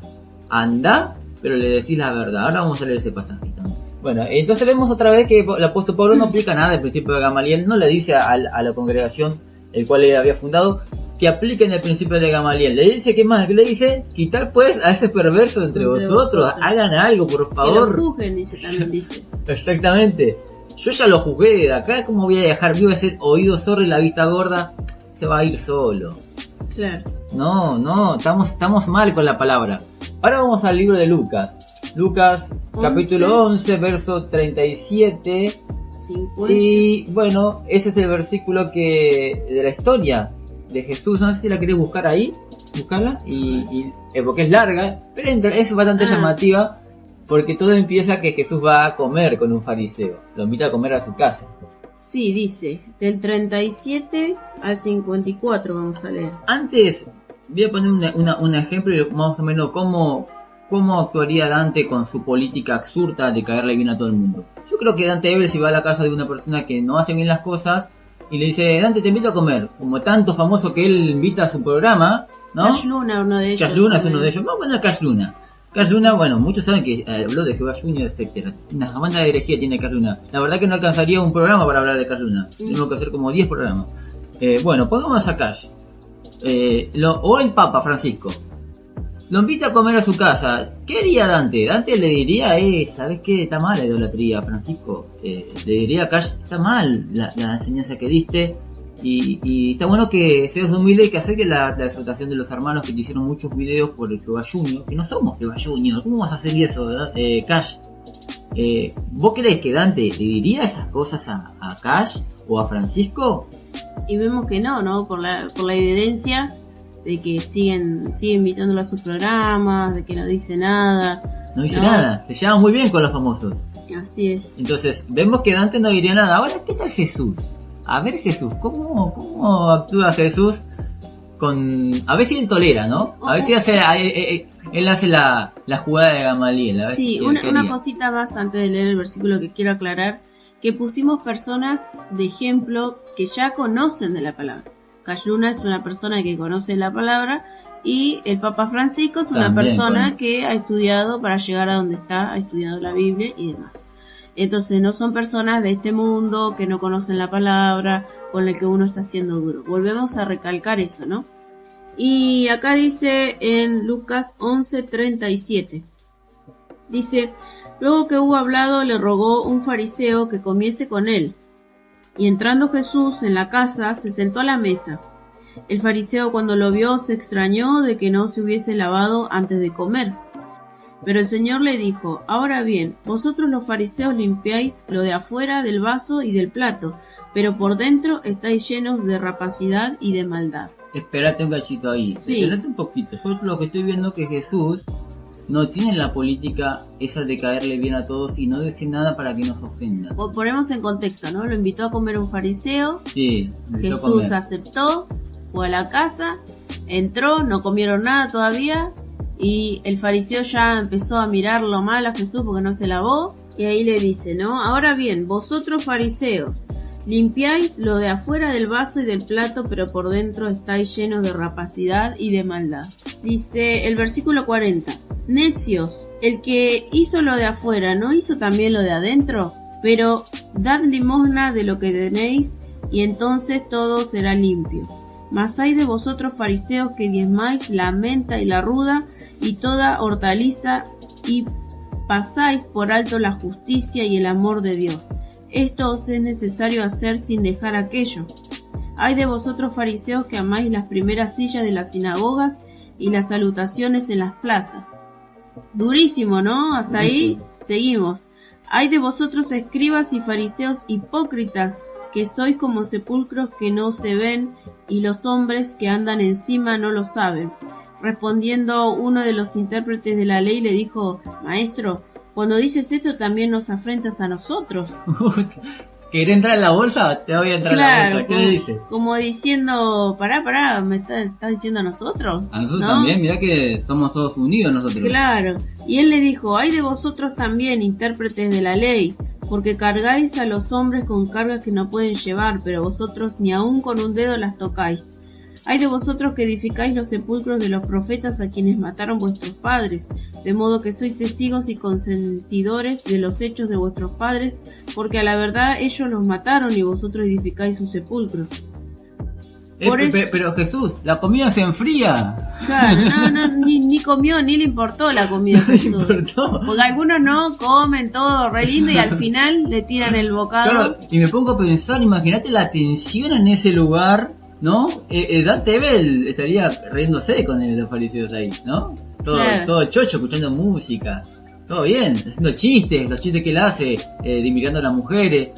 anda, pero le decís la verdad. Ahora vamos a leer ese pasaje también. Bueno, entonces vemos otra vez que el apóstol Pablo no aplica nada del principio de Gamaliel, no le dice a la congregación el cual él había fundado que apliquen el principio de Gamaliel. Le dice, ¿qué más? ¿Qué le dice? Quitar pues a ese perverso entre vosotros. Hagan algo, por favor. Que lo juzguen, dice, también dice. Exactamente. Yo ya lo juzgué de acá. ¿Cómo voy a dejar vivo ese oído sordo y la vista gorda? Se va a ir solo. Claro. No, estamos mal con la palabra. Ahora vamos al libro de Lucas. Lucas, 11. Capítulo 11, verso 37. 50. Y bueno, ese es el versículo de la historia de Jesús. No sé si la querés buscar ahí, buscarla, porque es larga, pero es bastante llamativa, porque todo empieza que Jesús va a comer con un fariseo, lo invita a comer a su casa. Sí, dice, del 37 al 54 vamos a leer. Antes voy a poner un ejemplo de más o menos cómo actuaría Dante con su política absurda de caerle bien a todo el mundo. Yo creo que Dante Ebel, si va a la casa de una persona que no hace bien las cosas y le dice, Dante, te invito a comer, como tanto famoso que él invita a su programa, ¿no? Cash Luna, uno de ellos. Cash Luna es uno de ellos. Vamos a poner Cash Luna. Cash Luna, bueno, muchos saben que habló de Jehová Junior, etc. Una banda de herejía tiene Cash Luna. La verdad que no alcanzaría un programa para hablar de Cash Luna. Tenemos que hacer como 10 programas. Bueno, pongamos a Cash. O el Papa Francisco. Lo invita a comer a su casa. ¿Qué haría Dante? Dante le diría, ¿sabes qué? Está mal la idolatría, Francisco. Le diría a Cash, está mal la enseñanza que diste. Y está bueno que seas humilde y que aceptes la exhortación de los hermanos que te hicieron muchos videos por el Jehová Junior. Que no somos Jehová Junior. ¿Cómo vas a hacer eso, Cash? ¿Vos crees que Dante le diría esas cosas a Cash o a Francisco? Y vemos que no, por la evidencia de que siguen invitándolo a sus programas, de que no dice nada. No dice nada, se lleva muy bien con los famosos. Así es. Entonces, vemos que Dante no diría nada. Ahora, ¿qué tal Jesús? A ver Jesús, ¿cómo actúa Jesús? A ver si él tolera, ¿no? A ver si él hace la jugada de Gamaliel. A ver sí, una cosita más antes de leer el versículo que quiero aclarar, que pusimos personas de ejemplo que ya conocen de la palabra. Cash Luna es una persona que conoce la palabra y el Papa Francisco es una persona que ha estudiado para llegar a donde está, ha estudiado la Biblia y demás. Entonces no son personas de este mundo que no conocen la palabra, con la que uno está siendo duro. Volvemos a recalcar eso, ¿no? Y acá dice en Lucas 11:37, dice, luego que hubo hablado le rogó un fariseo que comiese con él. Y entrando Jesús en la casa, se sentó a la mesa. El fariseo cuando lo vio se extrañó de que no se hubiese lavado antes de comer. Pero el Señor le dijo, ahora bien, vosotros los fariseos limpiáis lo de afuera del vaso y del plato, pero por dentro estáis llenos de rapacidad y de maldad. Espérate un cachito ahí, espérate un poquito. Yo lo que estoy viendo es que Jesús no tiene la política esa de caerle bien a todos y no decir nada para que nos ofenda. Ponemos en contexto, ¿no? Lo invitó a comer un fariseo. Sí, Jesús aceptó, fue a la casa, entró, no comieron nada todavía y el fariseo ya empezó a mirarlo mal a Jesús porque no se lavó y ahí le dice, ¿no? Ahora bien, vosotros fariseos Limpiáis lo de afuera del vaso y del plato, pero por dentro estáis llenos de rapacidad y de maldad. Dice el versículo 40. Necios, el que hizo lo de afuera, ¿no hizo también lo de adentro? Pero dad limosna de lo que tenéis, y entonces todo será limpio. Mas hay de vosotros fariseos que diezmáis la menta y la ruda, y toda hortaliza, y pasáis por alto la justicia y el amor de Dios. Esto os es necesario hacer sin dejar aquello. Hay de vosotros fariseos que amáis las primeras sillas de las sinagogas y las salutaciones en las plazas. Durísimo, ¿no? Hasta ahí seguimos. Hay de vosotros escribas y fariseos hipócritas, que sois como sepulcros que no se ven, y los hombres que andan encima no lo saben. Respondiendo uno de los intérpretes de la ley le dijo: Maestro, cuando dices esto también nos afrentas a nosotros. ¿Querés entrar en la bolsa? Te voy a entrar en la bolsa. ¿Qué le dices? Como diciendo, pará, ¿me estás diciendo a nosotros? A nosotros, ¿no? También, mirá que somos todos unidos nosotros. Claro, y él le dijo: hay de vosotros también, intérpretes de la ley, porque cargáis a los hombres con cargas que no pueden llevar, pero vosotros ni aun con un dedo las tocáis. Hay de vosotros que edificáis los sepulcros de los profetas a quienes mataron vuestros padres, de modo que sois testigos y consentidores de los hechos de vuestros padres, porque a la verdad ellos los mataron y vosotros edificáis sus sepulcros. Pero Jesús, la comida se enfría. Claro, ni comió, ni le importó la comida. Jesús. Porque algunos no comen todo re lindo y al final le tiran el bocado. Claro, y me pongo a pensar, imagínate la tensión en ese lugar, ¿no? Dante Bell estaría riéndose con los fariseos ahí, ¿no? Todo chocho, escuchando música. Todo bien, haciendo chistes, los chistes que él hace, mirando a las mujeres,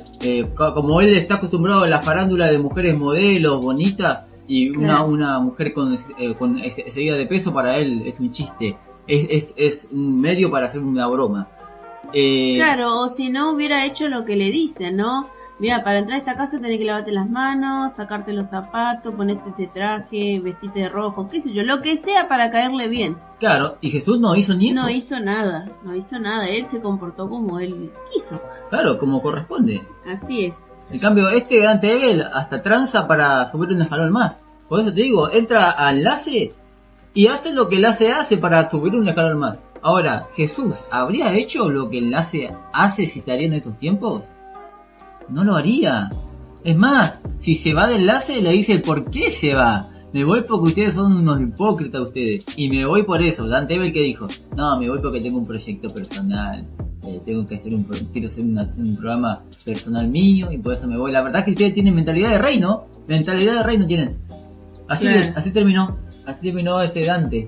como él está acostumbrado a la farándula de mujeres modelos, bonitas, y una mujer con seguida de peso para él es un chiste, es un medio para hacer una broma. Claro, o si no hubiera hecho lo que le dicen, ¿no? Mira, para entrar a esta casa tenés que lavarte las manos, sacarte los zapatos, ponerte este traje, vestirte de rojo, qué sé yo, lo que sea para caerle bien. Claro, y Jesús no hizo ni eso. No hizo nada, él se comportó como él quiso. Claro, como corresponde. Así es. En cambio, Dante Ebel hasta tranza para subir un escalón más. Por eso te digo, entra al enlace y hace lo que el enlace hace para subir un escalón más. Ahora, ¿Jesús habría hecho lo que el enlace hace si estaría en estos tiempos? No lo haría. Es más, si se va del enlace le dice el por qué se va. Me voy porque ustedes son unos hipócritas ustedes. Y me voy por eso. Dante Ebel que dijo, no, me voy porque tengo un proyecto personal. Quiero hacer un programa personal mío y por eso me voy. La verdad es que ustedes tienen mentalidad de reino. Mentalidad de reino tienen. Así terminó Dante.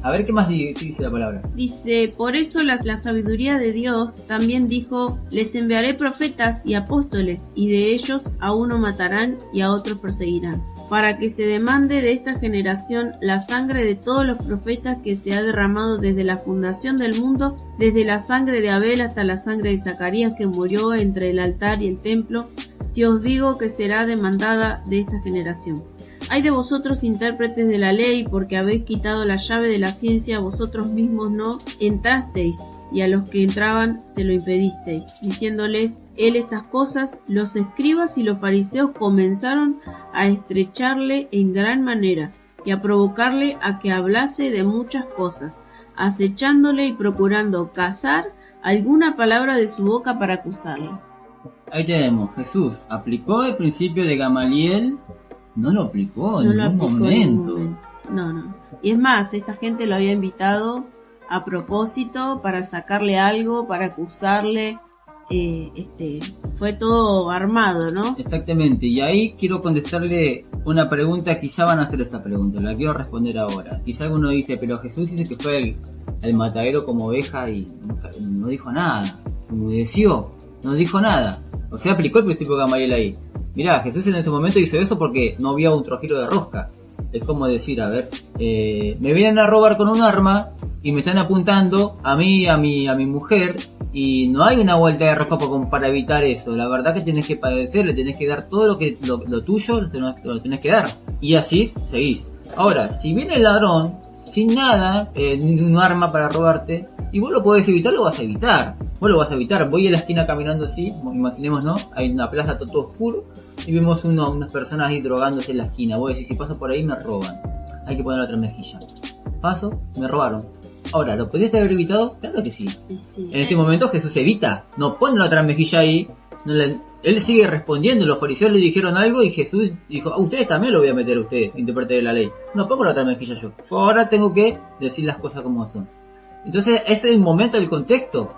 A ver qué más dice la palabra. Dice, por eso la sabiduría de Dios también dijo, les enviaré profetas y apóstoles, y de ellos a uno matarán y a otro perseguirán, para que se demande de esta generación la sangre de todos los profetas que se ha derramado desde la fundación del mundo, desde la sangre de Abel hasta la sangre de Zacarías que murió entre el altar y el templo. Si os digo que será demandada de esta generación. Hay de vosotros intérpretes de la ley, porque habéis quitado la llave de la ciencia, vosotros mismos no entrasteis, y a los que entraban se lo impedisteis, diciéndoles él estas cosas. Los escribas y los fariseos comenzaron a estrecharle en gran manera, y a provocarle a que hablase de muchas cosas, acechándole y procurando cazar alguna palabra de su boca para acusarle. Ahí tenemos, Jesús aplicó el principio de Gamaliel. No lo aplicó en ningún momento. No. Y es más, esta gente lo había invitado a propósito para sacarle algo, para acusarle. Fue todo armado, ¿no? Exactamente. Y ahí quiero contestarle una pregunta. Quizá van a hacer esta pregunta. La quiero responder ahora. Quizá alguno dice, pero Jesús dice que fue el matadero como oveja y no dijo nada. Enmudeció. No dijo nada. O sea, aplicó el principio de Gamaliel ahí. Mirá, Jesús en este momento hizo eso porque no había un trojero de rosca. Es como decir, a ver, me vienen a robar con un arma y me están apuntando a mí, a mi mujer, y no hay una vuelta de rosca para evitar eso. La verdad que tenés que padecer, le tenés que dar todo lo tuyo, lo tenés que dar. Y así seguís. Ahora, si viene el ladrón sin nada, ningún arma para robarte, y vos lo podés evitar, lo vas a evitar. vos lo vas a evitar. Voy a la esquina caminando así, imaginemos, ¿no? Hay una plaza todo oscuro y vemos unas personas ahí drogándose en la esquina. Vos decís, si paso por ahí me roban. Hay que poner la otra mejilla. Paso, me robaron. Ahora, ¿lo podías haber evitado? Claro que sí. Sí. En este momento Jesús evita, no pone la otra mejilla ahí. Él sigue respondiendo. Los fariseos le dijeron algo y Jesús dijo, ustedes también lo voy a meter a ustedes, intérprete de la ley. No pongo la otra mejilla yo ahora tengo que decir las cosas como son. Entonces ese es el momento, el contexto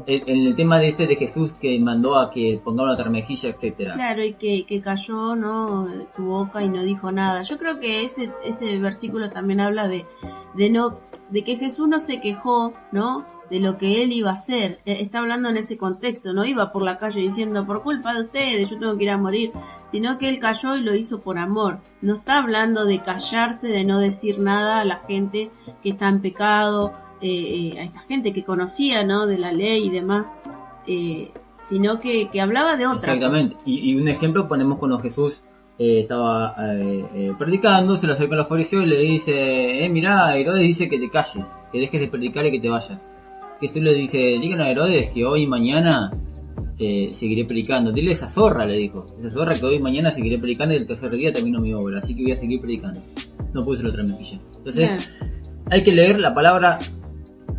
en el tema de Jesús, que mandó a que pongamos la otra mejilla, etcétera. Claro, y que cayó, ¿no?, su boca y no dijo nada. Yo creo que ese versículo también habla de que Jesús no se quejó, ¿no?, de lo que él iba a hacer. Está hablando en ese contexto, no iba por la calle diciendo, por culpa de ustedes yo tengo que ir a morir, sino que él cayó y lo hizo por amor. No está hablando de callarse, de no decir nada a la gente que está en pecado, a esta gente que conocía, ¿no?, de la ley y demás, sino que hablaba de otra. Exactamente. Y un ejemplo ponemos cuando Jesús estaba predicando, se lo acerca a los fariseos y le dice, mirá, Herodes dice que te calles, que dejes de predicar y que te vayas. Jesús le dice, digan a Herodes que hoy y mañana seguiré predicando. Dile a esa zorra, le dijo, esa zorra, que hoy y mañana seguiré predicando y el tercer día termino mi obra, así que voy a seguir predicando. No pude ser otra mejilla. Entonces, hay que leer la palabra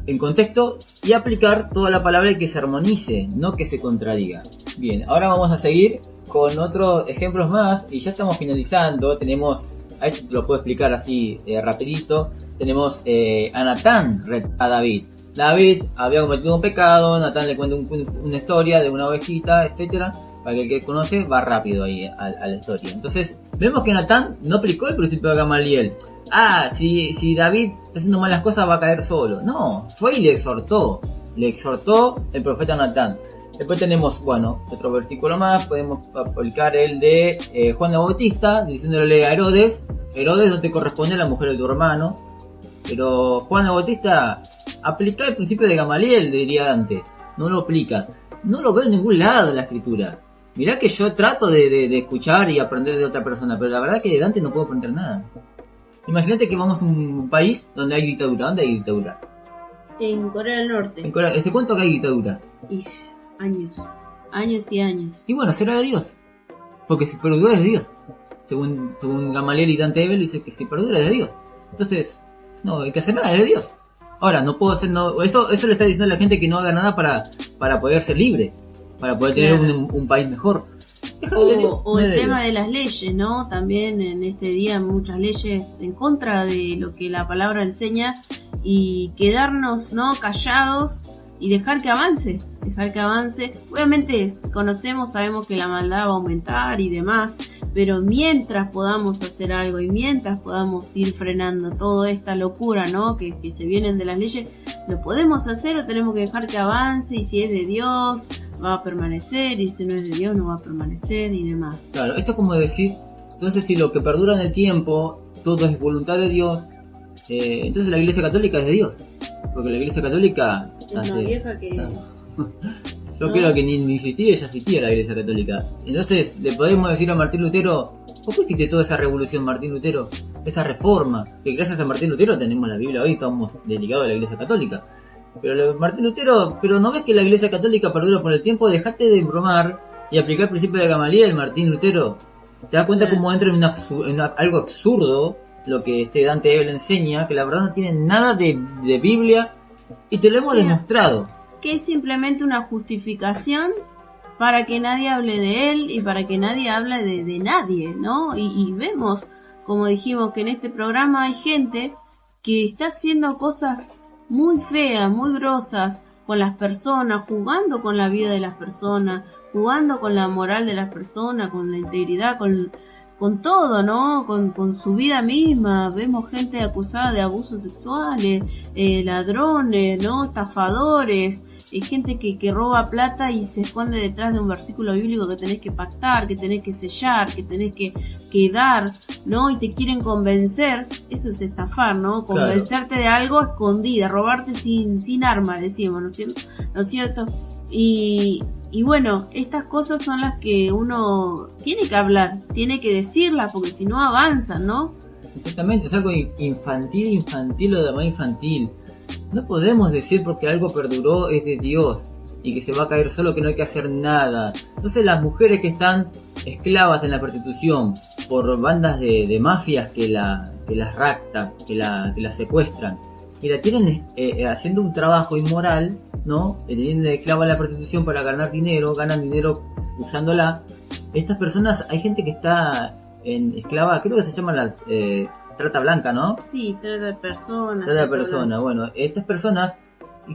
en contexto y aplicar toda la palabra y que se armonice, no que se contradiga. Bien, ahora vamos a seguir con otros ejemplos más y ya estamos finalizando. Tenemos, ahí te lo puedo explicar así rapidito. Tenemos a Natán a David. David había cometido un pecado, Natán le cuenta una historia de una ovejita, etcétera. Para que el que conoce va rápido ahí a la historia. Entonces vemos que Natán no aplicó el principio de Gamaliel. Si David está haciendo malas cosas va a caer solo. No, fue y le exhortó el profeta Natán. Después tenemos, otro versículo más. Podemos aplicar el de Juan el Bautista, diciéndole a Herodes, no te corresponde a la mujer de tu hermano. Pero Juan el Bautista aplica el principio de Gamaliel, diría Dante. No lo aplica. No lo veo en ningún lado en la escritura. Mirá que yo trato de escuchar y aprender de otra persona, pero la verdad es que de Dante no puedo aprender nada. Imagínate que vamos a un país donde hay dictadura. ¿Dónde hay dictadura? En Corea del Norte. En Corea, ¿desde cuánto que hay dictadura? Años y años. Y bueno, será de Dios. Porque si perdura es de Dios. Según Gamaliel y Dante Ebel dice que si perdura es de Dios. Entonces, no hay que hacer nada, es de Dios. Ahora, no puedo hacer, eso le está diciendo a la gente que no haga nada para poder ser libre, para poder tener un país mejor. O el tema de las leyes, ¿no? También en este día muchas leyes en contra de lo que la palabra enseña y quedarnos, ¿no?, callados y dejar que avance. Obviamente sabemos que la maldad va a aumentar y demás, pero mientras podamos hacer algo y mientras podamos ir frenando toda esta locura, ¿no?, que se vienen de las leyes, lo podemos hacer o tenemos que dejar que avance, y si es de Dios va a permanecer, y si no es de Dios no va a permanecer y demás. Claro, esto es como decir, entonces si lo que perdura en el tiempo, todo es voluntad de Dios, entonces la Iglesia Católica es de Dios, porque la Iglesia Católica es más vieja que... Yo creo que ni existía, ya existía la Iglesia Católica. Entonces le podemos decir a Martín Lutero, ¿por qué hiciste toda esa revolución, Martín Lutero? Esa reforma, que gracias a Martín Lutero tenemos la Biblia hoy, estamos dedicados a la Iglesia Católica. Pero Martín Lutero, ¿pero no ves que la Iglesia Católica perdura por el tiempo? Dejate de bromar y aplicar el principio de Gamaliel, Martín Lutero. ¿Te das cuenta cómo entra en algo absurdo lo que Dante Ebel enseña, que la verdad no tiene nada de Biblia, y te lo hemos demostrado? Que es simplemente una justificación para que nadie hable de él y para que nadie hable de nadie, ¿no? Y vemos, como dijimos, que en este programa hay gente que está haciendo cosas muy feas, muy grosas con las personas, jugando con la vida de las personas, jugando con la moral de las personas, con la integridad, con todo, ¿no? Con su vida misma. Vemos gente acusada de abusos sexuales, ladrones, ¿no?, estafadores, gente que roba plata y se esconde detrás de un versículo bíblico que tenés que pactar, que tenés que sellar, que tenés que dar, ¿no? Y te quieren convencer. Eso es estafar, ¿no? Convencerte de algo escondida, robarte sin arma, decimos, ¿no es cierto? Y bueno, estas cosas son las que uno tiene que hablar, tiene que decirlas, porque si no avanzan, ¿no? Exactamente, es algo infantil o de más infantil. No podemos decir porque algo perduró es de Dios. y que se va a caer solo, que no hay que hacer nada. Entonces las mujeres que están esclavas en la prostitución por bandas de mafias que las raptan, que las secuestran y la tienen haciendo un trabajo inmoral, ¿no? Teniendo de esclava en la prostitución para ganar dinero, ganan dinero usándola. Estas personas, hay gente que está en esclava, creo que se llama la trata blanca, ¿no? Sí, trata de personas. Trata de personas, bueno, estas personas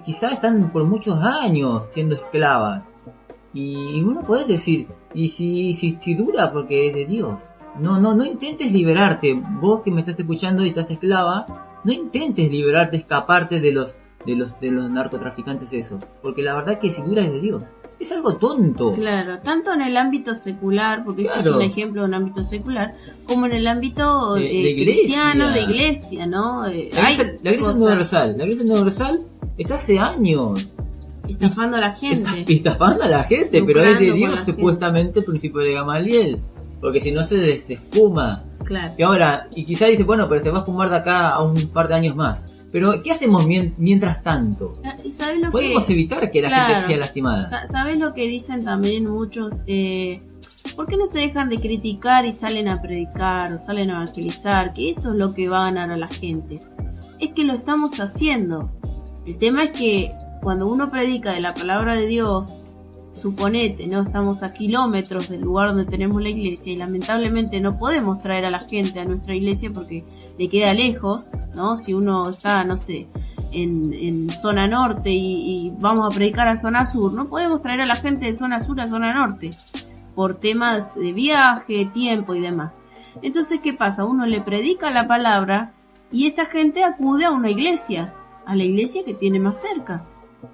quizás están por muchos años siendo esclavas. Y uno puede decir, y si dura porque es de Dios. No intentes liberarte. Vos que me estás escuchando y estás esclava, no intentes liberarte, escaparte de los narcotraficantes esos. Porque la verdad que si dura es de Dios. Es algo tonto. Claro, tanto en el ámbito secular, porque Claro. este es un ejemplo de un ámbito secular, como en el ámbito De cristiano, iglesia. de iglesia, ¿no? La iglesia cosas universal. La iglesia universal está hace años estafando a la gente. estafando a la gente, pero es de Lucrando con Dios la gente. supuestamente el principio de Gamaliel. Porque si no se espuma. Claro. Y ahora, y quizá dice, bueno, pero te vas a fumar de acá a un par de años más. Pero, ¿qué hacemos mientras tanto? ¿Y sabes lo Podemos que evitar que la Claro. gente sea lastimada. ¿Sabes lo que dicen también muchos? ¿Por qué no se dejan de criticar y salen a predicar o salen a evangelizar? Que eso es lo que va a ganar a la gente. Es que lo estamos haciendo. El tema es que cuando uno predica de la palabra de Dios, suponete, ¿no? Estamos a kilómetros del lugar donde tenemos la iglesia y lamentablemente no podemos traer a la gente a nuestra iglesia porque le queda lejos, ¿no? Si uno está, no sé, en zona norte y vamos a predicar a zona sur, no podemos traer a la gente de zona sur a zona norte por temas de viaje, tiempo y demás. Entonces, ¿qué pasa? Uno le predica la palabra y esta gente acude a una iglesia, a la iglesia que tiene más cerca.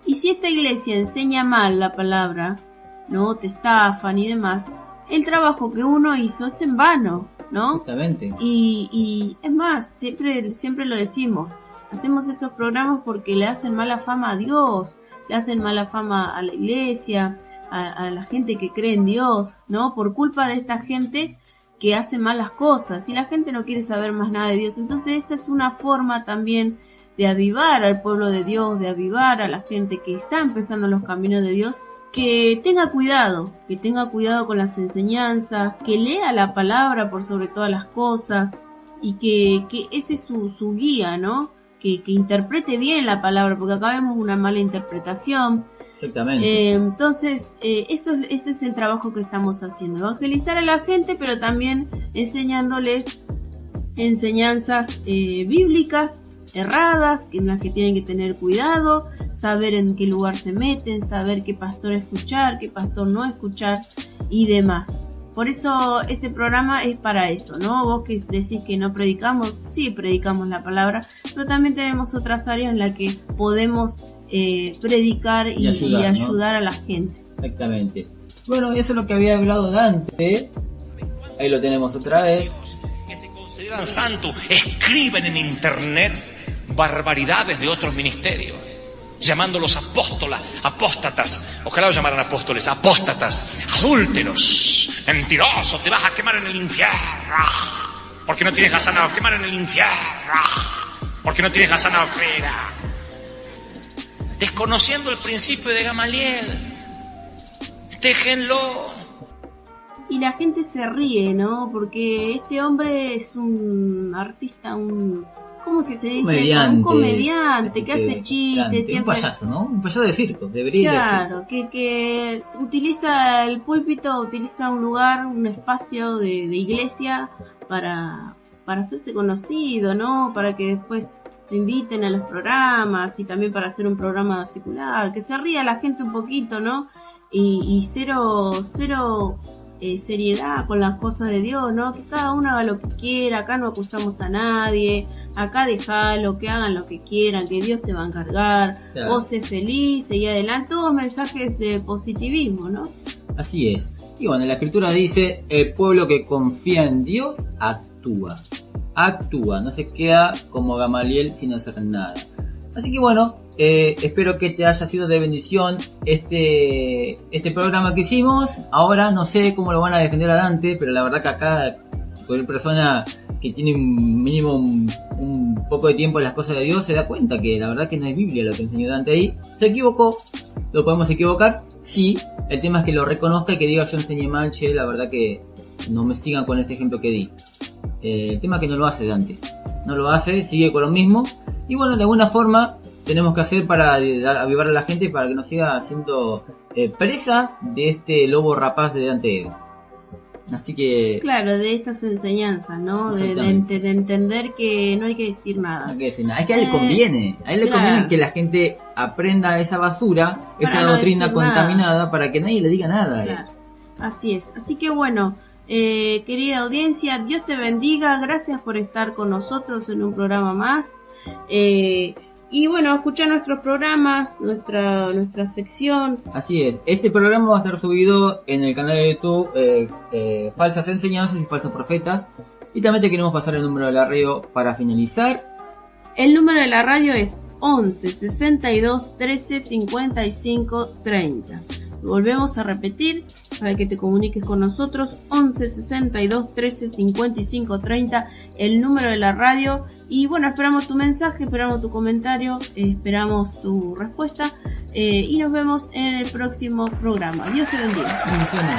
Y si esta iglesia enseña mal la palabra, ¿no? Te estafan y demás, el trabajo que uno hizo es en vano, ¿no? Exactamente. Y es más, siempre lo decimos, hacemos estos programas porque le hacen mala fama a Dios, le hacen mala fama a la iglesia, a la gente que cree en Dios, ¿no? Por culpa de esta gente que hace malas cosas y la gente no quiere saber más nada de Dios. Entonces esta es una forma también de avivar al pueblo de Dios, de avivar a la gente que está empezando los caminos de Dios, que tenga cuidado con las enseñanzas, que lea la palabra por sobre todas las cosas y que ese es su guía, ¿no? Que interprete bien la palabra, porque acá vemos una mala interpretación. Exactamente. Entonces, ese es el trabajo que estamos haciendo, evangelizar a la gente, pero también enseñándoles enseñanzas bíblicas erradas, en las que tienen que tener cuidado, saber en qué lugar se meten, saber qué pastor escuchar, qué pastor no escuchar y demás. Por eso este programa es para eso, ¿no? Vos que decís que no predicamos, sí predicamos la palabra, pero también tenemos otras áreas en las que podemos predicar y ayudar, ¿no? A la gente. Exactamente. Bueno, eso es lo que había hablado Dante. Ahí lo tenemos otra vez. Que se consideran santos escriben en internet barbaridades de otros ministerios, llamándolos apóstatas, ojalá los llamaran apóstoles, apóstatas, adúlteros, mentirosos, te vas a quemar en el infierno, porque no tienes la sana doctrina, quemar en el infierno, porque no tienes la sana doctrina, desconociendo el principio de Gamaliel. Déjenlo. Y la gente se ríe, ¿no? Porque este hombre es un artista, ¿cómo es que se dice? Un comediante que hace chistes. Siempre... Un payaso, ¿no? Un payaso de circo, debería Claro, que utiliza el púlpito, utiliza un lugar, un espacio de iglesia para hacerse conocido, ¿no? Para que después te inviten a los programas y también para hacer un programa secular. Que se ría la gente un poquito, ¿no? Y cero seriedad con las cosas de Dios, ¿no? Que cada uno haga lo que quiera, acá no acusamos a nadie, acá dejalo, que hagan lo que quieran, que Dios se va a encargar, claro. Vos sé feliz, seguí adelante, todos mensajes de positivismo, ¿no? Así es. Y bueno, la escritura dice, el pueblo que confía en Dios actúa, no se queda como Gamaliel sin hacer nada. Así que bueno, espero que te haya sido de bendición este programa que hicimos. Ahora no sé cómo lo van a defender a Dante, pero la verdad que acá cualquier persona que tiene mínimo un poco de tiempo en las cosas de Dios se da cuenta que la verdad que no es Biblia lo que enseñó Dante ahí. Se equivocó, ¿Lo podemos equivocar? Sí. El tema es que lo reconozca y que diga yo enseñé mal, che, la verdad que no me sigan con este ejemplo que di. El tema es que no lo hace Dante. No lo hace, sigue con lo mismo. Y bueno, de alguna forma tenemos que hacer para avivar a la gente para que no siga siendo presa de este lobo rapaz de Dante Ebro. Así que... Claro, de estas enseñanzas, ¿no? De entender que no hay que decir nada. No hay que decir nada. Es que a él le conviene. A él le conviene que la gente aprenda esa basura, esa doctrina contaminada, para que nadie le diga nada a él. Así es. Así que bueno, querida audiencia, Dios te bendiga. Gracias por estar con nosotros en un programa más. Y bueno, escuchar nuestros programas, nuestra sección. Así es, este programa va a estar subido en el canal de YouTube Falsas Enseñanzas y Falsos Profetas. Y también te queremos pasar el número de la radio para finalizar. El número de la radio es 11 62 13 55 30. Volvemos a repetir para que te comuniques con nosotros. 11 62 13 55 30, el número de la radio. Y bueno, esperamos tu mensaje, esperamos tu comentario, esperamos tu respuesta, y nos vemos en el próximo programa. Dios te bendiga. Bendiciones.